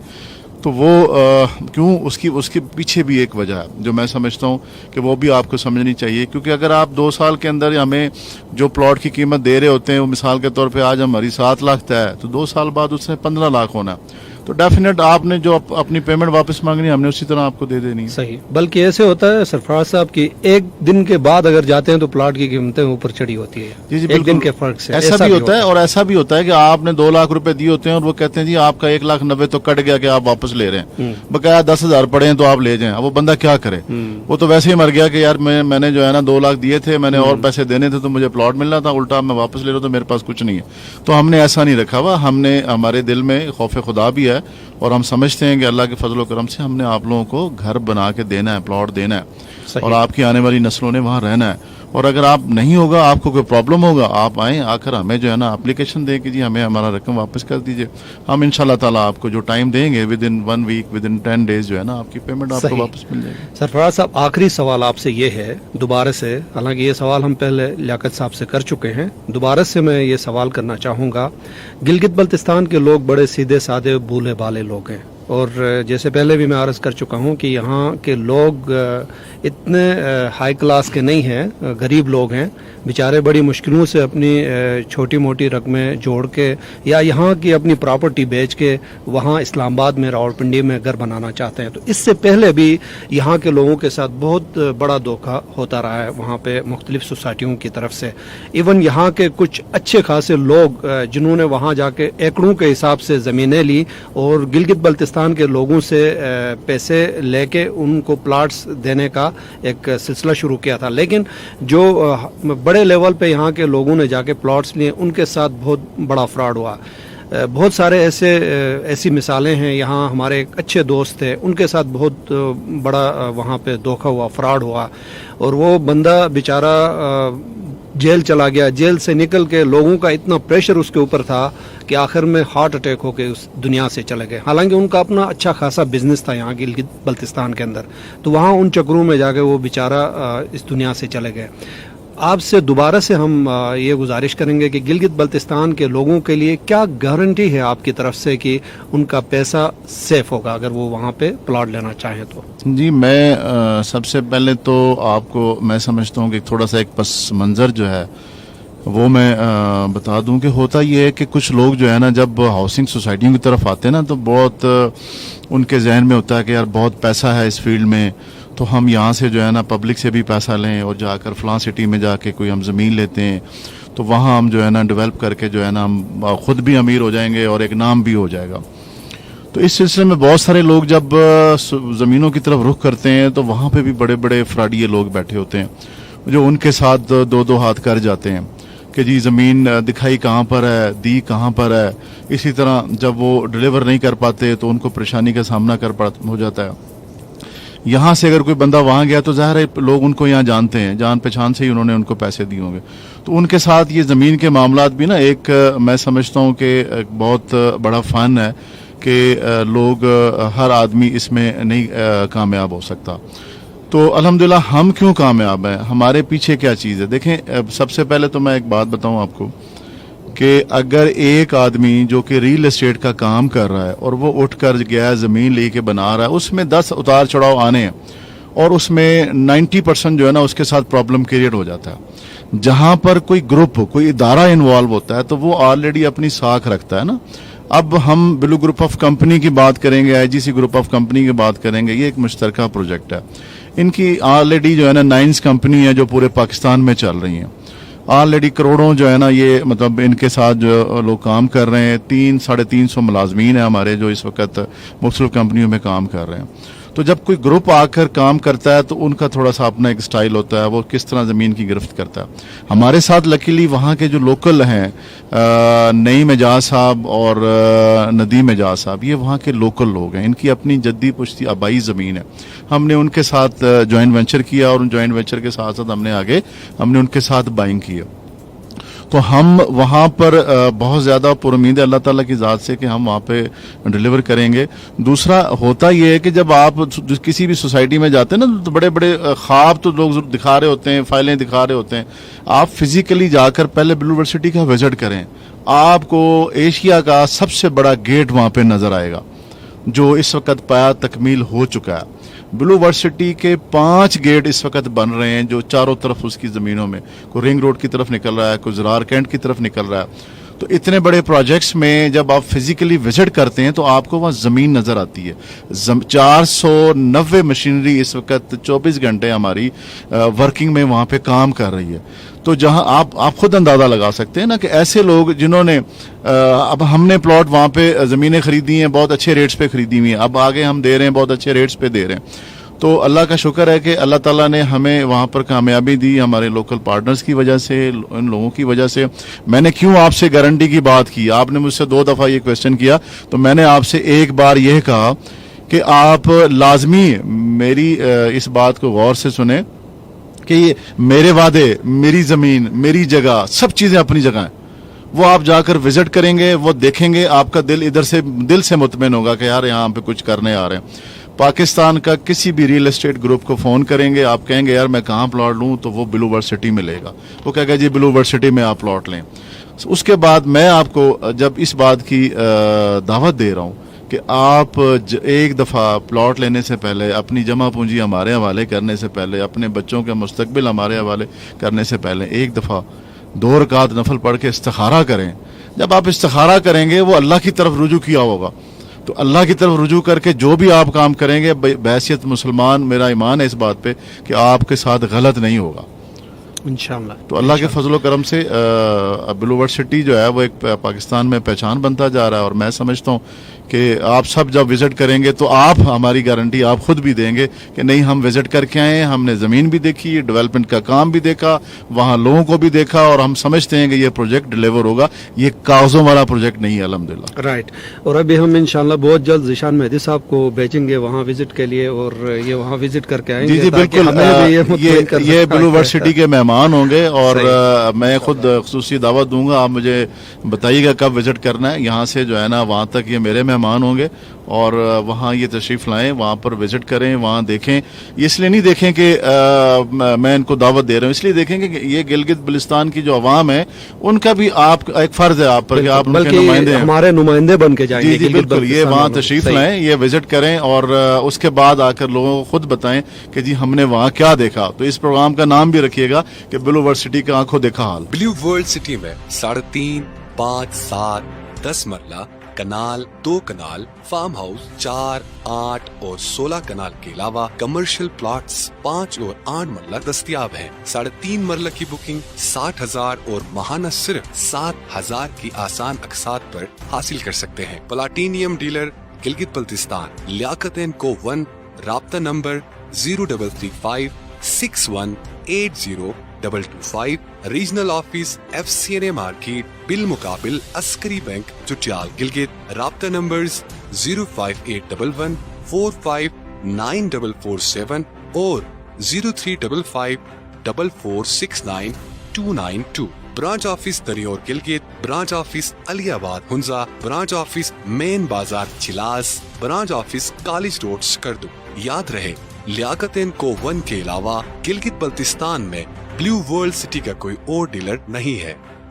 S2: تو وہ کیوں, اس کے پیچھے بھی ایک وجہ ہے جو میں سمجھتا ہوں کہ وہ بھی آپ کو سمجھنی چاہیے, کیونکہ اگر آپ 2 سال کے اندر ہمیں جو پلاٹ کی قیمت دے رہے ہوتے ہیں وہ مثال کے طور پہ آج ہماری 7 لاکھ طے ہے, تو 2 سال بعد اس سے 15 لاکھ ہونا ہے, تو ڈیفینیٹ آپ نے جو اپنی پیمنٹ واپس مانگنی ہے ہم نے اسی طرح آپ کو دے دینی ہے.
S3: صحیح, بلکہ ایسے ہوتا ہے سرفراز صاحب کی ایک دن کے بعد اگر جاتے ہیں تو پلاٹ کی قیمتیں اوپر چڑھی ہوتی ہے.
S2: جی
S3: ایک دن کے فرق سے
S2: ایسا بھی ہوتا ہے, اور ایسا بھی ہوتا ہے کہ آپ نے 2 لاکھ روپے دیے ہوتے ہیں اور وہ کہتے ہیں جی آپ کا 1,90,000 تو کٹ گیا کہ آپ واپس لے رہے ہیں, بقایا 10,000 پڑے ہیں تو آپ لے جائیں. اب وہ بندہ کیا کرے, وہ تو ویسے ہی مر گیا کہ یار میں نے جو ہے نا 2 لاکھ دیے تھے, میں نے اور پیسے دینے تھے تو مجھے پلاٹ ملنا تھا, الٹا میں واپس لے رہا ہوں تو میرے پاس کچھ نہیں ہے. تو ہم نے ایسا نہیں رکھا ہوا, ہم نے ہمارے دل میں خوف خدا بھی ہے, اور ہم سمجھتے ہیں کہ اللہ کے فضل و کرم سے ہم نے آپ لوگوں کو گھر بنا کے دینا ہے, پلاٹ دینا ہے, اور آپ کی آنے والی نسلوں نے وہاں رہنا ہے. اور اگر آپ نہیں ہوگا, آپ کو کوئی پرابلم ہوگا, آپ آئیں, آ کر ہمیں جو ہے نا اپلیکیشن دیں کہ جی ہمیں ہمارا رقم واپس کر دیجئے. ہم انشاءاللہ تعالیٰ آپ کو جو ٹائم دیں گے within 1 week, within 10 days جو ہے نا آپ کی پیمنٹ آپ کو واپس مل جائے گی.
S3: سرفراز صاحب, آخری سوال آپ سے یہ ہے دوبارہ سے, حالانکہ یہ سوال ہم پہلے لیاقت صاحب سے کر چکے ہیں, دوبارہ سے میں یہ سوال کرنا چاہوں گا. گلگت بلتستان کے لوگ بڑے سیدھے سادے بھولے بھالے لوگ ہیں, اور جیسے پہلے بھی میں عرض کر چکا ہوں کہ یہاں کے لوگ اتنے ہائی کلاس کے نہیں ہیں, غریب لوگ ہیں بیچارے, بڑی مشکلوں سے اپنی چھوٹی موٹی رقمیں جوڑ کے یا یہاں کی اپنی پراپرٹی بیچ کے وہاں اسلام آباد میں راولپنڈی میں گھر بنانا چاہتے ہیں. تو اس سے پہلے بھی یہاں کے لوگوں کے ساتھ بہت بڑا دھوکہ ہوتا رہا ہے وہاں پہ مختلف سوسائٹیوں کی طرف سے. ایون یہاں کے کچھ اچھے خاصے لوگ جنہوں نے وہاں جا کے ایکڑوں کے حساب سے زمینیں لی اور گلگت بلتستان کے لوگوں سے پیسے لے کے ان کو پلاٹس دینے کا ایک سلسلہ شروع کیا تھا, لیکن جو بڑے لیول پہ یہاں کے لوگوں نے جا کے پلاٹس لیے ان کے ساتھ بہت بڑا فراڈ ہوا. بہت سارے ایسی مثالیں ہیں. یہاں ہمارے ایک اچھے دوست تھے, ان کے ساتھ بہت بڑا وہاں پہ دھوکہ ہوا, فراڈ ہوا, اور وہ بندہ بیچارہ جیل چلا گیا. جیل سے نکل کے لوگوں کا اتنا پریشر اس کے اوپر تھا کہ آخر میں ہارٹ اٹیک ہو کے اس دنیا سے چلے گئے. حالانکہ ان کا اپنا اچھا خاصا بزنس تھا یہاں گلگت بلتستان کے اندر, تو وہاں ان چکروں میں جا کے وہ بیچارہ اس دنیا سے چلے گئے. آپ سے دوبارہ سے ہم یہ گزارش کریں گے کہ گلگت بلتستان کے لوگوں کے لیے کیا گارنٹی ہے آپ کی طرف سے کہ ان کا پیسہ سیف ہوگا اگر وہ وہاں پہ پلاٹ لینا چاہیں تو؟
S2: جی, میں سب سے پہلے تو آپ کو میں سمجھتا ہوں کہ تھوڑا سا ایک پس منظر جو ہے وہ میں بتا دوں کہ ہوتا یہ ہے کہ کچھ لوگ جو ہے نا جب ہاؤسنگ سوسائٹیوں کی طرف آتے ہیں نا تو بہت ان کے ذہن میں ہوتا ہے کہ یار بہت پیسہ ہے اس فیلڈ میں, تو ہم یہاں سے جو ہے نا پبلک سے بھی پیسہ لیں اور جا کر فلاں سٹی میں جا کے کوئی ہم زمین لیتے ہیں تو وہاں ہم جو ہے نا ڈیولپ کر کے جو ہے نا ہم خود بھی امیر ہو جائیں گے اور ایک نام بھی ہو جائے گا. تو اس سلسلے میں بہت سارے لوگ جب زمینوں کی طرف رخ کرتے ہیں تو وہاں پہ بھی بڑے بڑے فراڈیے لوگ بیٹھے ہوتے ہیں جو ان کے ساتھ 2 ہاتھ کر جاتے ہیں کہ جی زمین دکھائی کہاں پر ہے, دی کہاں پر ہے. اسی طرح جب وہ ڈیلیور نہیں کر پاتے تو ان کو پریشانی کا سامنا ہو جاتا ہے. یہاں سے اگر کوئی بندہ وہاں گیا تو ظاہر ہے لوگ ان کو یہاں جانتے ہیں, جان پہچان سے ہی انہوں نے ان کو پیسے دیے ہوں گے. تو ان کے ساتھ یہ زمین کے معاملات بھی نا ایک میں سمجھتا ہوں کہ ایک بہت بڑا فن ہے کہ لوگ ہر آدمی اس میں نہیں کامیاب ہو سکتا. تو الحمدللہ ہم کیوں کامیاب ہیں, ہمارے پیچھے کیا چیز ہے. دیکھیں, سب سے پہلے تو میں ایک بات بتاؤں آپ کو کہ اگر ایک آدمی جو کہ ریل اسٹیٹ کا کام کر رہا ہے اور وہ اٹھ کر گیا زمین لے کے بنا رہا ہے, اس میں 10 اتار چڑھاؤ آنے ہیں اور اس میں 90% جو ہے نا اس کے ساتھ پرابلم کریٹ ہو جاتا ہے. جہاں پر کوئی گروپ کوئی ادارہ انوالو ہوتا ہے تو وہ آلریڈی اپنی ساکھ رکھتا ہے نا. اب ہم بلو گروپ آف کمپنی کی بات کریں گے, IGC گروپ آف کمپنی کی بات کریں گے, یہ ایک مشترکہ پروجیکٹ ہے. ان کی آلریڈی جو ہے نا 9 کمپنی ہے جو پورے پاکستان میں چل رہی ہیں. آلریڈی کروڑوں جو ہے نا یہ مطلب ان کے ساتھ جو لوگ کام کر رہے ہیں. 300-350 ملازمین ہیں ہمارے جو اس وقت مختلف کمپنیوں میں کام کر رہے ہیں. تو جب کوئی گروپ آ کر کام کرتا ہے تو ان کا تھوڑا سا اپنا ایک سٹائل ہوتا ہے, وہ کس طرح زمین کی گرفت کرتا ہے. ہمارے ساتھ لکیلی وہاں کے جو لوکل ہیں نعیم اعجاز صاحب اور ندیم اعجاز صاحب, یہ وہاں کے لوکل لوگ ہیں, ان کی اپنی جدی پشتی آبائی زمین ہے. ہم نے ان کے ساتھ جوائنٹ وینچر کیا اور ان جوائنٹ وینچر کے ساتھ ساتھ ہم نے ان کے ساتھ بائنگ کیا. تو ہم وہاں پر بہت زیادہ پر امید ہے اللہ تعالیٰ کی ذات سے کہ ہم وہاں پہ ڈلیور کریں گے. دوسرا ہوتا یہ ہے کہ جب آپ کسی بھی سوسائٹی میں جاتے ہیں نا تو بڑے بڑے خواب تو لوگ دکھا رہے ہوتے ہیں, فائلیں دکھا رہے ہوتے ہیں. آپ فزیکلی جا کر پہلے بلو ورسٹی کا وزٹ کریں, آپ کو ایشیا کا سب سے بڑا گیٹ وہاں پہ نظر آئے گا جو اس وقت پایا تکمیل ہو چکا ہے. بلو ورسٹی کے 5 گیٹ اس وقت بن رہے ہیں جو چاروں طرف اس کی زمینوں میں, کوئی رنگ روڈ کی طرف نکل رہا ہے, کوئی زرار کینٹ کی طرف نکل رہا ہے. تو اتنے بڑے پروجیکٹس میں جب آپ فزیکلی وزٹ کرتے ہیں تو آپ کو وہاں زمین نظر آتی ہے. 490 مشینری اس وقت 24 گھنٹے ہماری ورکنگ میں وہاں پہ کام کر رہی ہے. تو جہاں آپ خود اندازہ لگا سکتے ہیں نا کہ ایسے لوگ جنہوں نے اب ہم نے پلاٹ وہاں پہ زمینیں خریدی ہیں, بہت اچھے ریٹس پہ خریدی ہوئی ہیں, اب آگے ہم دے رہے ہیں بہت اچھے ریٹس پہ دے رہے ہیں. تو اللہ کا شکر ہے کہ اللہ تعالیٰ نے ہمیں وہاں پر کامیابی دی ہمارے لوکل پارٹنرز کی وجہ سے, ان لوگوں کی وجہ سے. میں نے کیوں آپ سے گارنٹی کی بات کی, آپ نے مجھ سے 2 دفعہ یہ کویسچن کیا, تو میں نے آپ سے ایک بار یہ کہا کہ آپ لازمی میری اس بات کو غور سے سنیں کہ یہ میرے وعدے, میری زمین, میری جگہ, سب چیزیں اپنی جگہ ہیں. وہ آپ جا کر وزٹ کریں گے, وہ دیکھیں گے, آپ کا دل سے مطمئن ہوگا کہ یار یہاں پہ کچھ کرنے آ رہے ہیں. پاکستان کا کسی بھی ریل اسٹیٹ گروپ کو فون کریں گے, آپ کہیں گے یار میں کہاں پلاٹ لوں, تو وہ بلو ورسٹی میں لے گا. وہ کہے گا جی بلو ورسٹی میں آپ پلاٹ لیں. اس کے بعد میں آپ کو جب اس بات کی دعوت دے رہا ہوں کہ آپ ایک دفعہ پلاٹ لینے سے پہلے, اپنی جمع پونجی ہمارے حوالے کرنے سے پہلے, اپنے بچوں کے مستقبل ہمارے حوالے کرنے سے پہلے ایک دفعہ 2 رکعت نفل پڑھ کے استخارہ کریں. جب آپ استخارہ کریں گے وہ اللہ کی طرف رجوع کیا ہوگا, تو اللہ کی طرف رجوع کر کے جو بھی آپ کام کریں گے بحیثیت مسلمان میرا ایمان ہے اس بات پہ کہ آپ کے ساتھ غلط نہیں ہوگا
S3: انشاءاللہ.
S2: تو اللہ کے فضل و کرم سے بلو ورسٹی جو ہے وہ ایک پاکستان میں پہچان بنتا جا رہا ہے. اور میں سمجھتا ہوں کہ آپ سب جب وزٹ کریں گے تو آپ ہماری گارنٹی آپ خود بھی دیں گے کہ نہیں ہم وزٹ کر کے آئے ہیں, ہم نے زمین بھی دیکھی, ڈیولپمنٹ کا کام بھی دیکھا, وہاں لوگوں کو بھی دیکھا, اور ہم سمجھتے ہیں کہ یہ پروجیکٹ ڈیلیور ہوگا. یہ کاغذوں والا پروجیکٹ نہیں ہے الحمدللہ.
S3: رائٹ. اور ابھی ہم انشاءاللہ بہت جلد ذیشان مہدی صاحب کو بھیجیں گے وہاں وزٹ کے لیے, اور یہ وہاں وزٹ کر کے آئیں گے.
S2: جی بالکل, یہ بلو ورسٹی کے مہمان ہوں گے, اور میں خود خصوصی دعوت دوں گا. آپ مجھے بتائیے گا کب وزٹ کرنا ہے. یہاں سے جو ہے نا وہاں تک یہ میرے مہمان ہوں گے, اور وہاں یہ تشریف لائیں, وہاں پر وزٹ کریں, وہاں دیکھیں. اس لیے نہیں دیکھیں کہ میں ان کو دعوت دے رہا ہوں, اس لیے دیکھیں کہ یہ گلگت بلتستان کی جو عوام ہے ان کا بھی آپ ایک فرض ہے آپ پر کہ آپ ان کے نمائندے ہیں,
S3: ہمارے نمائندے بن کے جائیں گے.
S2: جی بالکل, یہ وہاں تشریف لائیں, یہ وزٹ کریں, اور اس کے بعد آ کر لوگوں کو خود بتائیں کہ جی ہم نے وہاں کیا دیکھا. تو اس پروگرام کا نام بھی رکھیے گا کہ بلو ورسٹی کا آنکھوں دیکھا حال.
S1: بلیو ورلڈ سٹی میں 3.5, 5, 7, 10 مرلہ کنال, 2 کنال, فارم ہاؤس 4, 8 اور 16 کنال کے علاوہ کمرشل پلاٹس 5 اور 8 مرلہ دستیاب ہیں. 3.5 مرلہ کی بکنگ 60,000 اور ماہانہ صرف 7,000 کی آسان اقساط پر حاصل کر سکتے ہیں. Platinum dealer Gilgit Baltistan, Liaquat and کو 1, رابطہ number 0335 6180 225. Regional office FCNA market بالمقابل عسکری بینک چٹیال گلگت. رابطہ نمبرز 05811 459447 اور 0355 4469 292. برانچ آفس دریور Gilgit, branch office Aliabad Hunza, branch office main بازار Chilas, branch office college road Skardu. یاد رہے لیاقت اینڈ کو 1 کے علاوہ گلگت بلتستان میں بلیو ورلڈ سٹی کا کوئی اور ڈیلر نہیں ہے.